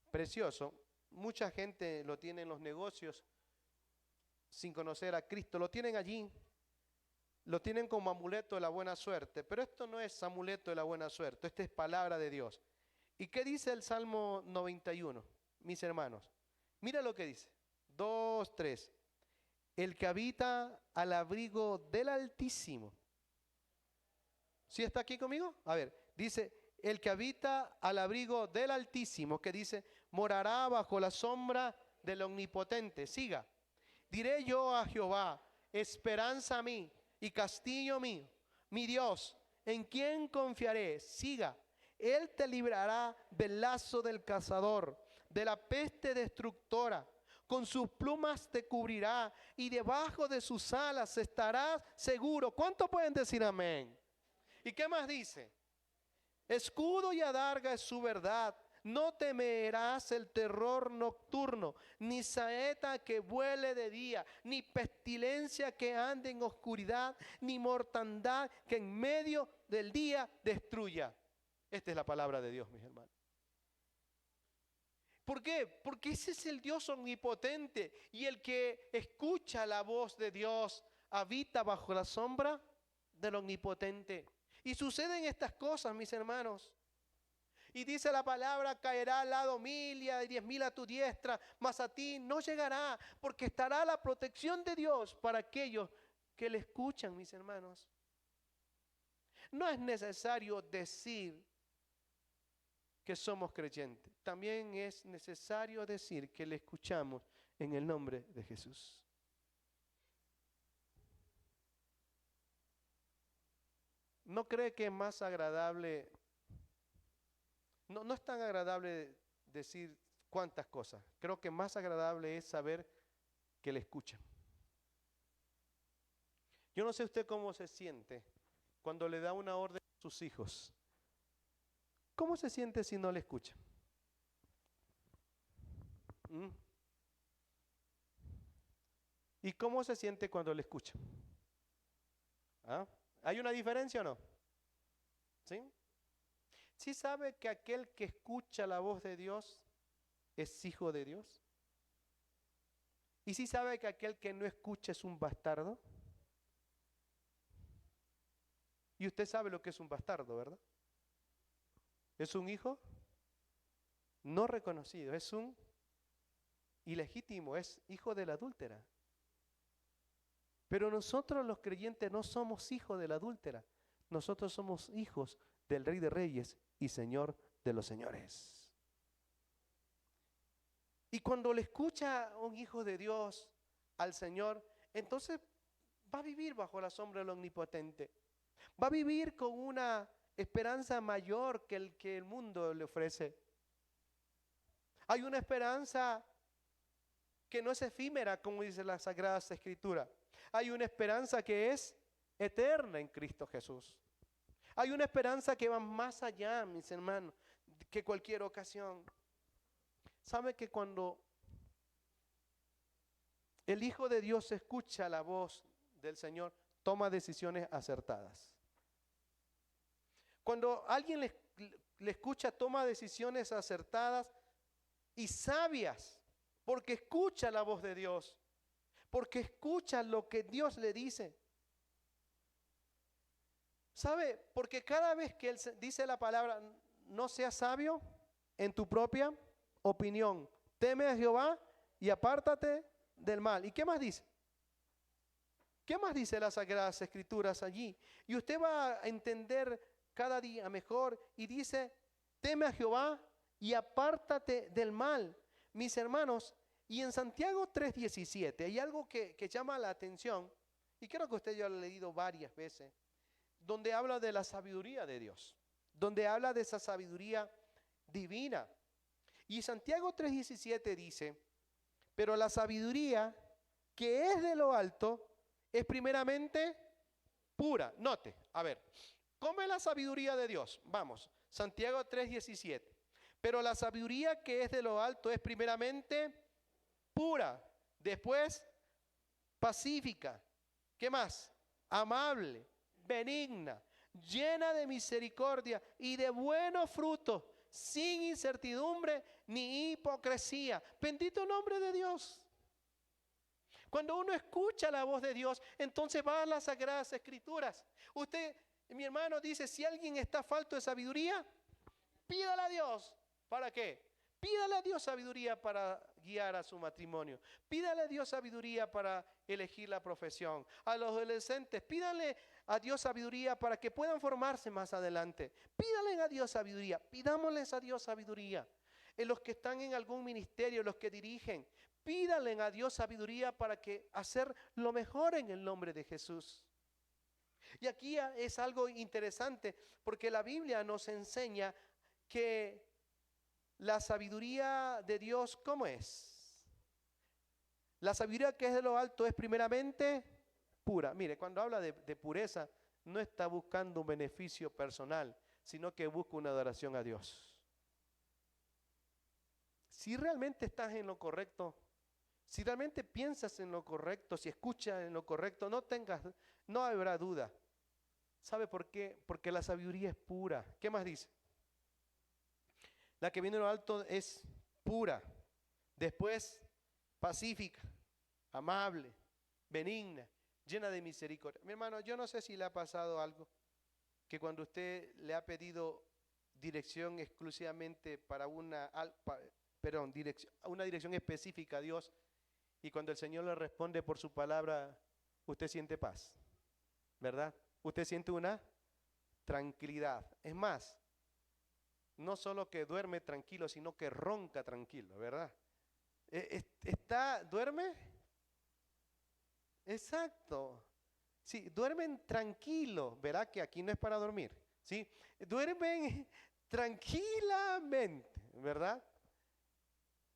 precioso. Mucha gente lo tiene en los negocios sin conocer a Cristo. Lo tienen allí, lo tienen como amuleto de la buena suerte. Pero esto no es amuleto de la buena suerte, esta es palabra de Dios. ¿Y qué dice el Salmo 91, mis hermanos? Mira lo que dice. 2, 3. El que habita al abrigo del Altísimo. ¿Sí está aquí conmigo? A ver, dice, el que habita al abrigo del Altísimo, que dice, morará bajo la sombra del Omnipotente. Siga. Diré yo a Jehová, esperanza a mí y castillo mío, mi Dios, ¿en quién confiaré? Siga. Él te librará del lazo del cazador, de la peste destructora. Con sus plumas te cubrirá y debajo de sus alas estarás seguro. ¿Cuánto pueden decir amén? ¿Y qué más dice? Escudo y adarga es su verdad. No temerás el terror nocturno, ni saeta que vuele de día, ni pestilencia que ande en oscuridad, ni mortandad que en medio del día destruya. Esta es la palabra de Dios, mis hermanos. ¿Por qué? Porque ese es el Dios omnipotente, y el que escucha la voz de Dios habita bajo la sombra del omnipotente. Y suceden estas cosas, mis hermanos. Y dice la palabra, caerá al lado 1000 y 10.000 a tu diestra, mas a ti no llegará, porque estará la protección de Dios para aquellos que le escuchan, mis hermanos. No es necesario decir que somos creyentes. También es necesario decir que le escuchamos en el nombre de Jesús. ¿No cree que es más agradable? No es tan agradable decir cuántas cosas. Creo que más agradable es saber que le escuchan. Yo no sé usted cómo se siente cuando le da una orden a sus hijos. ¿Cómo se siente si no le escuchan? ¿Y cómo se siente cuando le escuchan? ¿Ah? ¿Hay una diferencia o no? ¿Sí? ¿Sí sabe que aquel que escucha la voz de Dios es hijo de Dios? ¿Y sí sabe que aquel que no escucha es un bastardo? Y usted sabe lo que es un bastardo, ¿verdad? Es un hijo no reconocido, es un ilegítimo, es hijo de la adúltera. Pero nosotros los creyentes no somos hijos de la adúltera, nosotros somos hijos del Rey de Reyes y Señor de los señores. Y cuando le escucha un hijo de Dios al Señor, entonces va a vivir bajo la sombra del Omnipotente. Va a vivir con una esperanza mayor que el mundo le ofrece. Hay una esperanza que no es efímera, como dice la Sagrada Escritura. Hay una esperanza que es eterna en Cristo Jesús. Hay una esperanza que va más allá, mis hermanos, que cualquier ocasión. ¿Sabe que cuando el Hijo de Dios escucha la voz del Señor, toma decisiones acertadas? Cuando alguien le escucha, toma decisiones acertadas y sabias, porque escucha la voz de Dios, porque escucha lo que Dios le dice. ¿Sabe? Porque cada vez que Él dice la palabra, no seas sabio en tu propia opinión, teme a Jehová y apártate del mal. ¿Y qué más dice? ¿Qué más dice las Sagradas Escrituras allí? Y usted va a entender cada día mejor, y dice, teme a Jehová y apártate del mal. Mis hermanos, y en Santiago 3:17 hay algo que llama la atención, y creo que usted ya lo ha leído varias veces, donde habla de la sabiduría de Dios, donde habla de esa sabiduría divina. Y Santiago 3:17 dice, pero la sabiduría que es de lo alto es primeramente pura. Note, a ver, ¿cómo es la sabiduría de Dios? Vamos, Santiago 3:17. Pero la sabiduría que es de lo alto es primeramente pura, después pacífica. ¿Qué más? Amable, benigna, llena de misericordia y de buenos frutos, sin incertidumbre ni hipocresía. Bendito nombre de Dios. Cuando uno escucha la voz de Dios, entonces va a las Sagradas Escrituras. Usted, mi hermano, dice, si alguien está falto de sabiduría, pídale a Dios. ¿Para qué? Pídale a Dios sabiduría para guiar a su matrimonio. Pídale a Dios sabiduría para elegir la profesión. A los adolescentes, pídale a Dios sabiduría para que puedan formarse más adelante. Pídale a Dios sabiduría. Pidámosles a Dios sabiduría. En los que están en algún ministerio, los que dirigen, pídale a Dios sabiduría para que hacer lo mejor en el nombre de Jesús. Y aquí es algo interesante porque la Biblia nos enseña que la sabiduría de Dios, ¿cómo es? La sabiduría que es de lo alto es primeramente pura. Mire, cuando habla de pureza, no está buscando un beneficio personal, sino que busca una adoración a Dios. Si realmente estás en lo correcto, si realmente piensas en lo correcto, si escuchas en lo correcto, no habrá duda. ¿Sabe por qué? Porque la sabiduría es pura. ¿Qué más dice? La que viene de lo alto es pura, después pacífica, amable, benigna, llena de misericordia. Mi hermano, yo no sé si le ha pasado algo, que cuando usted le ha pedido dirección exclusivamente para una dirección específica a Dios, y cuando el Señor le responde por su palabra, usted siente paz, ¿verdad? Usted siente una tranquilidad. Es más, no solo que duerme tranquilo, sino que ronca tranquilo, ¿verdad? ¿Duerme? Exacto. Sí, duermen tranquilo, ¿verdad? Que aquí no es para dormir, ¿sí? Duermen tranquilamente, ¿verdad?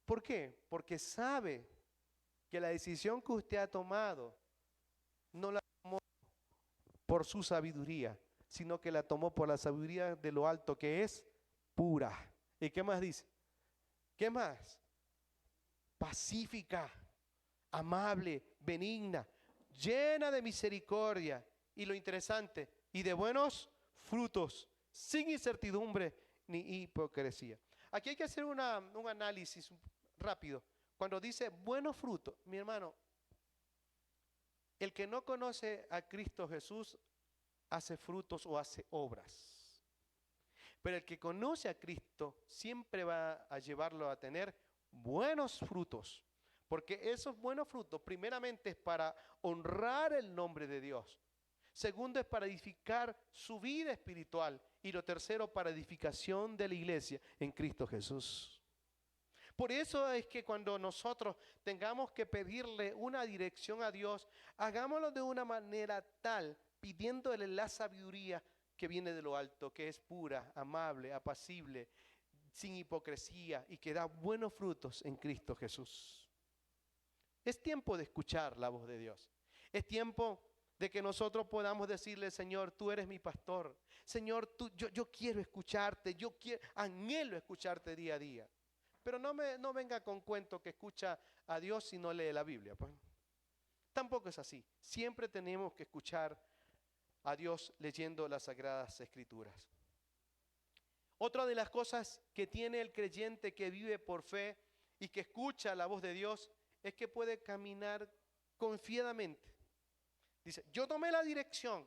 ¿Por qué? Porque sabe que la decisión que usted ha tomado no la tomó por su sabiduría, sino que la tomó por la sabiduría de lo alto, que es pura. ¿Y qué más dice? ¿Qué más? Pacífica, amable, benigna, llena de misericordia. Y lo interesante, y de buenos frutos, sin incertidumbre ni hipocresía. Aquí hay que hacer un análisis rápido. Cuando dice buenos frutos, mi hermano, el que no conoce a Cristo Jesús hace frutos o hace obras. Pero el que conoce a Cristo siempre va a llevarlo a tener buenos frutos. Porque esos buenos frutos primeramente es para honrar el nombre de Dios. Segundo es para edificar su vida espiritual. Y lo tercero para edificación de la iglesia en Cristo Jesús. Por eso es que cuando nosotros tengamos que pedirle una dirección a Dios, hagámoslo de una manera tal, pidiéndole la sabiduría que viene de lo alto, que es pura, amable, apacible, sin hipocresía y que da buenos frutos en Cristo Jesús. Es tiempo de escuchar la voz de Dios. Es tiempo de que nosotros podamos decirle, Señor, tú eres mi pastor. Señor, yo quiero escucharte, anhelo escucharte día a día. Pero no venga con cuento que escucha a Dios si no lee la Biblia. Pues. Tampoco es así. Siempre tenemos que escuchar a Dios leyendo las Sagradas Escrituras. Otra de las cosas que tiene el creyente que vive por fe y que escucha la voz de Dios es que puede caminar confiadamente. Dice, yo tomé la dirección,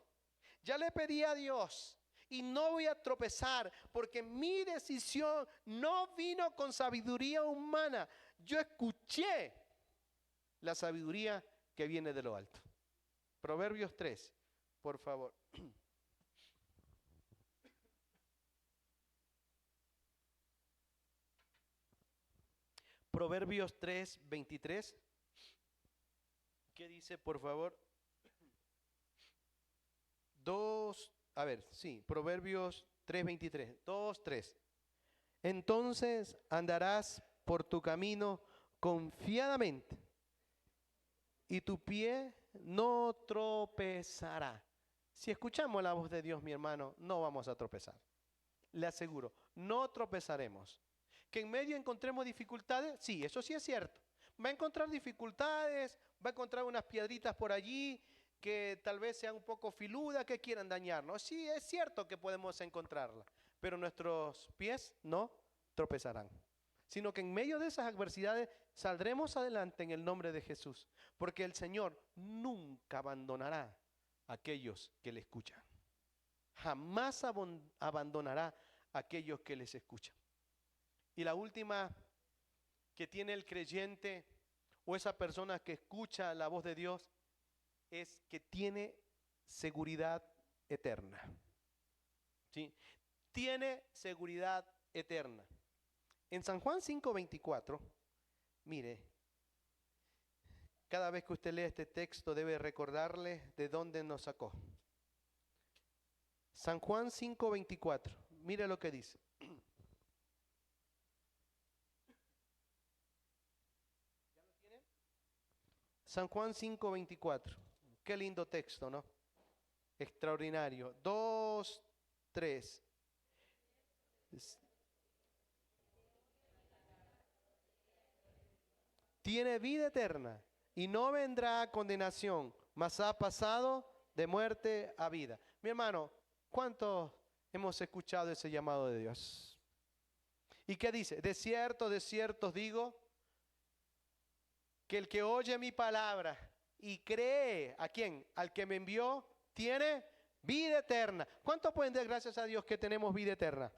ya le pedí a Dios y no voy a tropezar porque mi decisión no vino con sabiduría humana. Yo escuché la sabiduría que viene de lo alto. Proverbios 3, por favor. Proverbios 3, 23. ¿Qué dice, por favor? Proverbios 3, 23. 2, 3. Entonces andarás por tu camino confiadamente y tu pie no tropezará. Si escuchamos la voz de Dios, mi hermano, no vamos a tropezar. Le aseguro, no tropezaremos. Que en medio encontremos dificultades, sí, eso sí es cierto. Va a encontrar dificultades, va a encontrar unas piedritas por allí, que tal vez sean un poco filudas, que quieran dañarnos. Sí, es cierto que podemos encontrarla, pero nuestros pies no tropezarán, sino que en medio de esas adversidades saldremos adelante en el nombre de Jesús, porque el Señor nunca abandonará a aquellos que le escuchan. Jamás abandonará a aquellos que les escuchan. Y la última que tiene el creyente o esa persona que escucha la voz de Dios es que tiene seguridad eterna. ¿Sí? Tiene seguridad eterna. En San Juan 5:24, mire, cada vez que usted lee este texto debe recordarle de dónde nos sacó. San Juan 5:24, mire lo que dice. San Juan 5:24, qué lindo texto, ¿no? Extraordinario. 2, 3. Tiene vida eterna y no vendrá a condenación, mas ha pasado de muerte a vida. Mi hermano, ¿cuántos hemos escuchado ese llamado de Dios? ¿Y qué dice? De cierto os digo, que el que oye mi palabra y cree, ¿a quién? Al que me envió, tiene vida eterna. ¿Cuántos pueden dar gracias a Dios que tenemos vida eterna?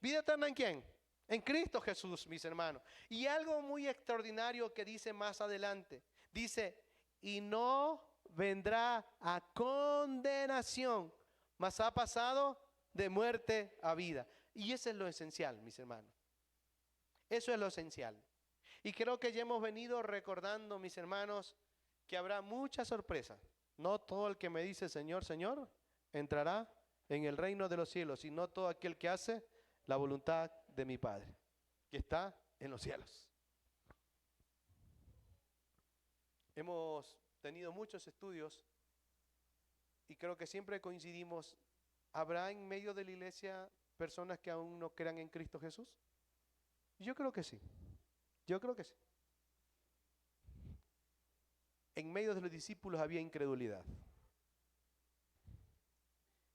¿Vida eterna en quién? En Cristo Jesús, mis hermanos. Y algo muy extraordinario que dice más adelante. Dice, y no vendrá a condenación, mas ha pasado de muerte a vida. Y eso es lo esencial, mis hermanos. Eso es lo esencial. Y creo que ya hemos venido recordando, mis hermanos, que habrá muchas sorpresas. No todo el que me dice Señor, Señor, entrará en el reino de los cielos, y no todo aquel que hace la voluntad de mi Padre, que está en los cielos. Hemos tenido muchos estudios y creo que siempre coincidimos. ¿Habrá en medio de la iglesia personas que aún no crean en Cristo Jesús? Yo creo que sí. Yo creo que sí. En medio de los discípulos había incredulidad.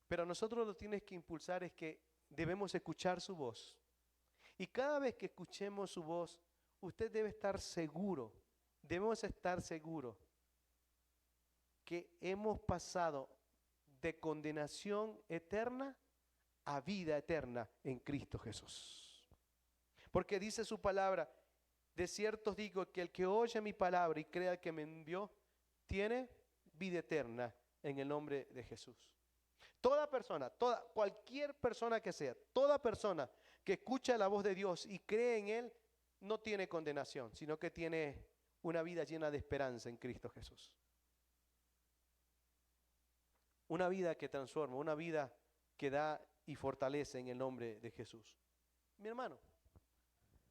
Pero nosotros lo que tienes que impulsar es que debemos escuchar su voz. Y cada vez que escuchemos su voz, usted debe estar seguro, debemos estar seguros que hemos pasado de condenación eterna a vida eterna en Cristo Jesús. Porque dice su palabra, de cierto os digo que el que oye mi palabra y crea que me envió, tiene vida eterna en el nombre de Jesús. Toda persona, cualquier persona que sea, toda persona que escucha la voz de Dios y cree en Él, no tiene condenación, sino que tiene una vida llena de esperanza en Cristo Jesús. Una vida que transforma, una vida que da y fortalece en el nombre de Jesús. Mi hermano,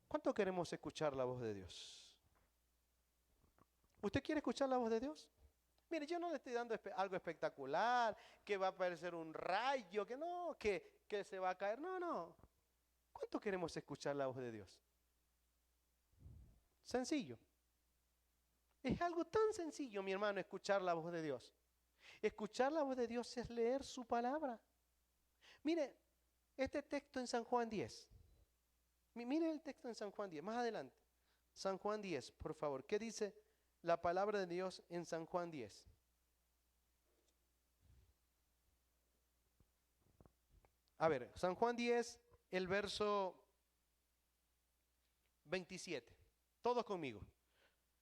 ¿cuánto queremos escuchar la voz de Dios? ¿Usted quiere escuchar la voz de Dios? Mire, yo no le estoy dando algo espectacular, que va a aparecer un rayo, que no, que se va a caer. No, no. ¿Cuánto queremos escuchar la voz de Dios? Sencillo. Es algo tan sencillo, mi hermano, escuchar la voz de Dios. Escuchar la voz de Dios es leer su palabra. Mire, este texto en San Juan 10. Mire el texto en San Juan 10, más adelante. San Juan 10, por favor. ¿Qué dice la palabra de Dios en San Juan 10? A ver, San Juan 10, el verso 27. Todos conmigo.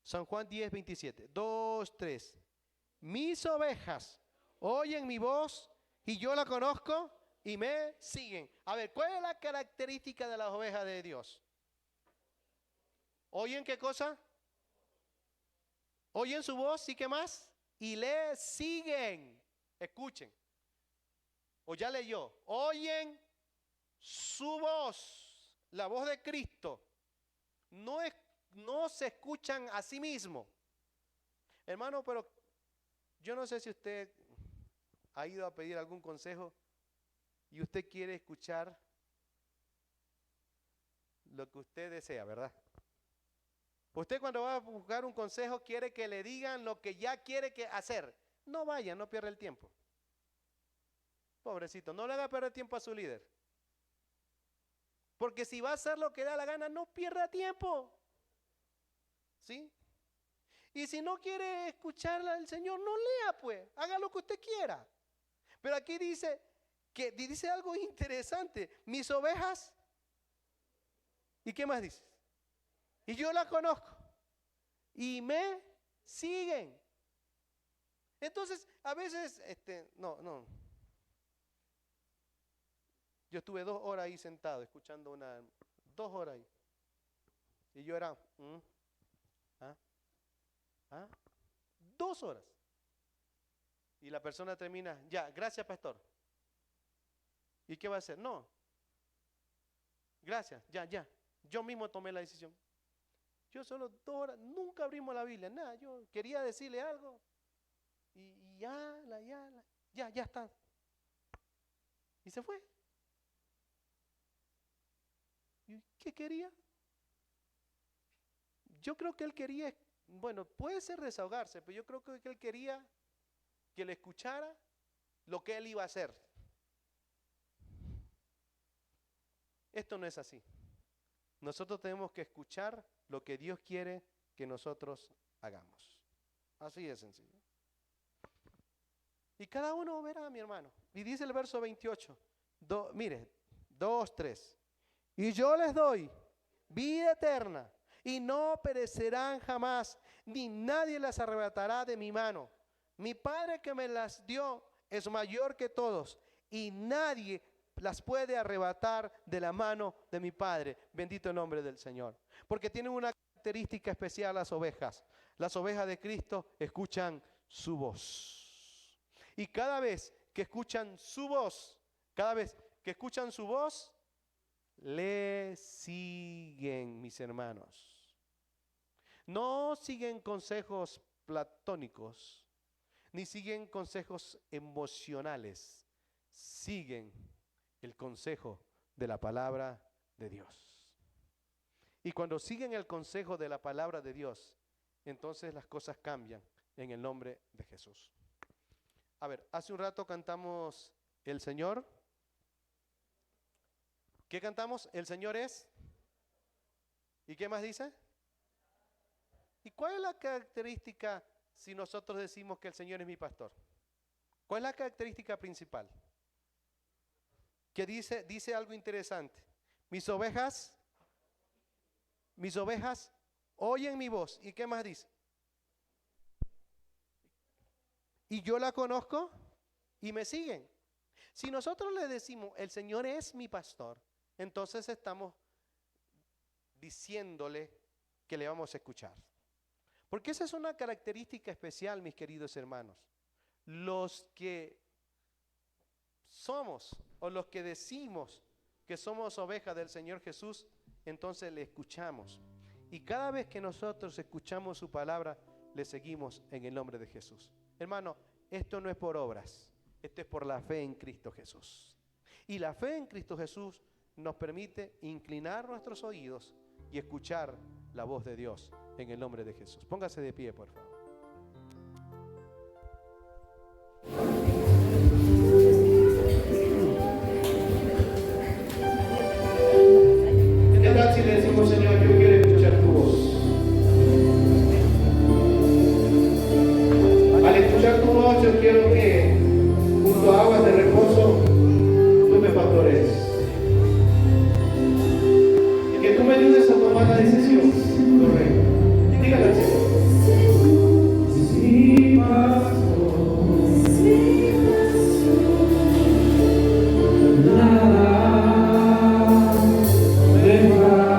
San Juan 10, 27. 2, 3. Mis ovejas oyen mi voz y yo la conozco y me siguen. A ver, ¿cuál es la característica de las ovejas de Dios? ¿Oyen qué cosa? Oyen su voz y qué más. Y le siguen. Escuchen. O ya leyó. Oyen su voz. La voz de Cristo. No se escuchan a sí mismos. Hermano, pero yo no sé si usted ha ido a pedir algún consejo y usted quiere escuchar lo que usted desea, ¿verdad? Usted cuando va a buscar un consejo quiere que le digan lo que ya quiere hacer. no vaya, no pierda el tiempo. Pobrecito, no le haga perder tiempo a su líder. Porque si va a hacer lo que da la gana, no pierda tiempo. ¿Sí? Y si no quiere escuchar al Señor, no lea pues, haga lo que usted quiera. Pero aquí dice algo interesante, mis ovejas, ¿y qué más dice? Y yo las conozco y me siguen. Entonces, a veces, yo estuve 2 horas ahí sentado, escuchando 2 horas ahí. Y yo era, 2 horas. Y la persona termina, ya, gracias pastor. ¿Y qué va a hacer? No. Gracias, ya. Yo mismo tomé la decisión. Yo solo 2 horas, nunca abrimos la Biblia, nada. Yo quería decirle algo. Y ya está. Y se fue. ¿Y qué quería? Yo creo que él quería, bueno, puede ser desahogarse, pero yo creo que él quería que le escuchara lo que él iba a hacer. Esto no es así. Nosotros tenemos que escuchar lo que Dios quiere que nosotros hagamos. Así de sencillo. Y cada uno verá, mi hermano. Y dice el verso 28. Mire, 2, 3. Y yo les doy vida eterna y no perecerán jamás, ni nadie las arrebatará de mi mano. Mi Padre que me las dio es mayor que todos y nadie las puede arrebatar de la mano de mi Padre. Bendito el nombre del Señor. Porque tienen una característica especial las ovejas. Las ovejas de Cristo escuchan su voz. Y cada vez que escuchan su voz, le siguen, mis hermanos. No siguen consejos platónicos, ni siguen consejos emocionales. Siguen el consejo de la palabra de Dios. Y cuando siguen el consejo de la palabra de Dios, entonces las cosas cambian en el nombre de Jesús. A ver, hace un rato cantamos El Señor. ¿Qué cantamos? El Señor es. ¿Y qué más dice? ¿Y cuál es la característica si nosotros decimos que el Señor es mi pastor? ¿Cuál es la característica principal? Que dice algo interesante. Mis ovejas oyen mi voz. ¿Y qué más dice? Y yo la conozco y me siguen. Si nosotros le decimos, el Señor es mi pastor, entonces estamos diciéndole que le vamos a escuchar. Porque esa es una característica especial, mis queridos hermanos. Los que somos o los que decimos que somos ovejas del Señor Jesús, entonces le escuchamos. Y cada vez que nosotros escuchamos su palabra, le seguimos en el nombre de Jesús. Hermano, esto no es por obras, esto es por la fe en Cristo Jesús. Y la fe en Cristo Jesús nos permite inclinar nuestros oídos y escuchar la voz de Dios en el nombre de Jesús. Póngase de pie, por favor. ¿Qué tal si le decimos, Señor, yo quiero escuchar tu voz? Al escuchar tu voz, yo quiero que junto a aguas de reposo tú me pastorees. Y que tú me ayudes a tomar la decisión correcta. Dígale al Señor. Sí, pastor. Sí, pastor. Nada me faltará.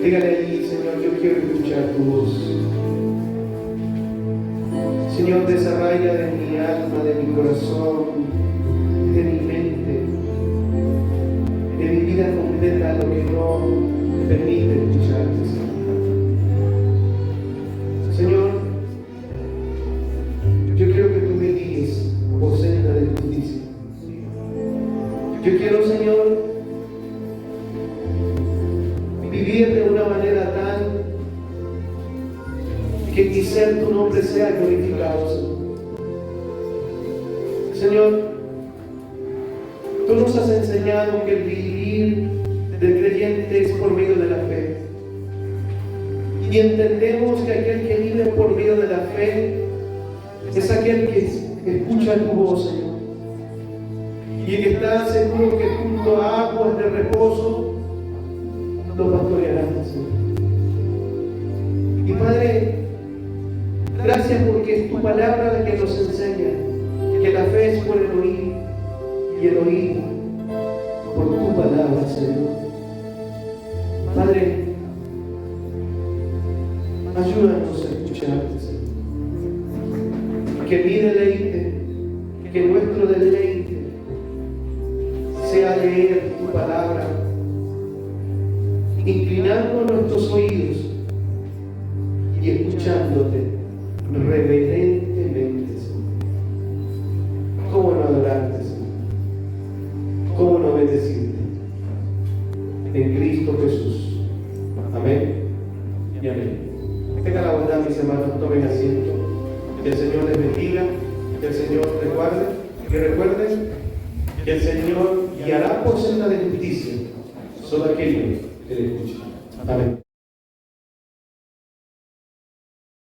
Dígale ahí, Señor, yo quiero escuchar tu voz. Señor, desarraiga de mi alma, de mi corazón, de mi mente, de mi vida completa lo que no me permite escucharte, Señor. Señor, yo quiero que tú me guíes por senda de justicia. Yo quiero, Señor, vivir de una manera tal que mi ser, tu nombre sea glorificado, Señor. Señor, tú nos has enseñado que el vivir del creyente es por medio de la fe. Y entendemos que aquel que vive por medio de la fe es aquel que escucha tu voz, Señor. Y que está seguro que junto a aguas de reposo lo pastorearán, Señor. Y Padre, gracias porque es tu palabra la que nos enseña que la fe es por el oír y el oír por tu palabra, Señor. Padre, ayúdanos a escucharte, Señor. Que mi deleite, que nuestro deleite sea leer tu palabra, inclinando nuestros oídos y escuchándote reverentemente, Señor. ¿Cómo no adorarte, Señor? ¿Cómo no bendecirte? En Cristo Jesús. Amén y amén. Tenga la bondad, mis hermanos, tomen asiento. Que el Señor les bendiga, que el Señor les guarde, que recuerden que el Señor guiará por senda de justicia solo aquellos que le escuchan. Amén.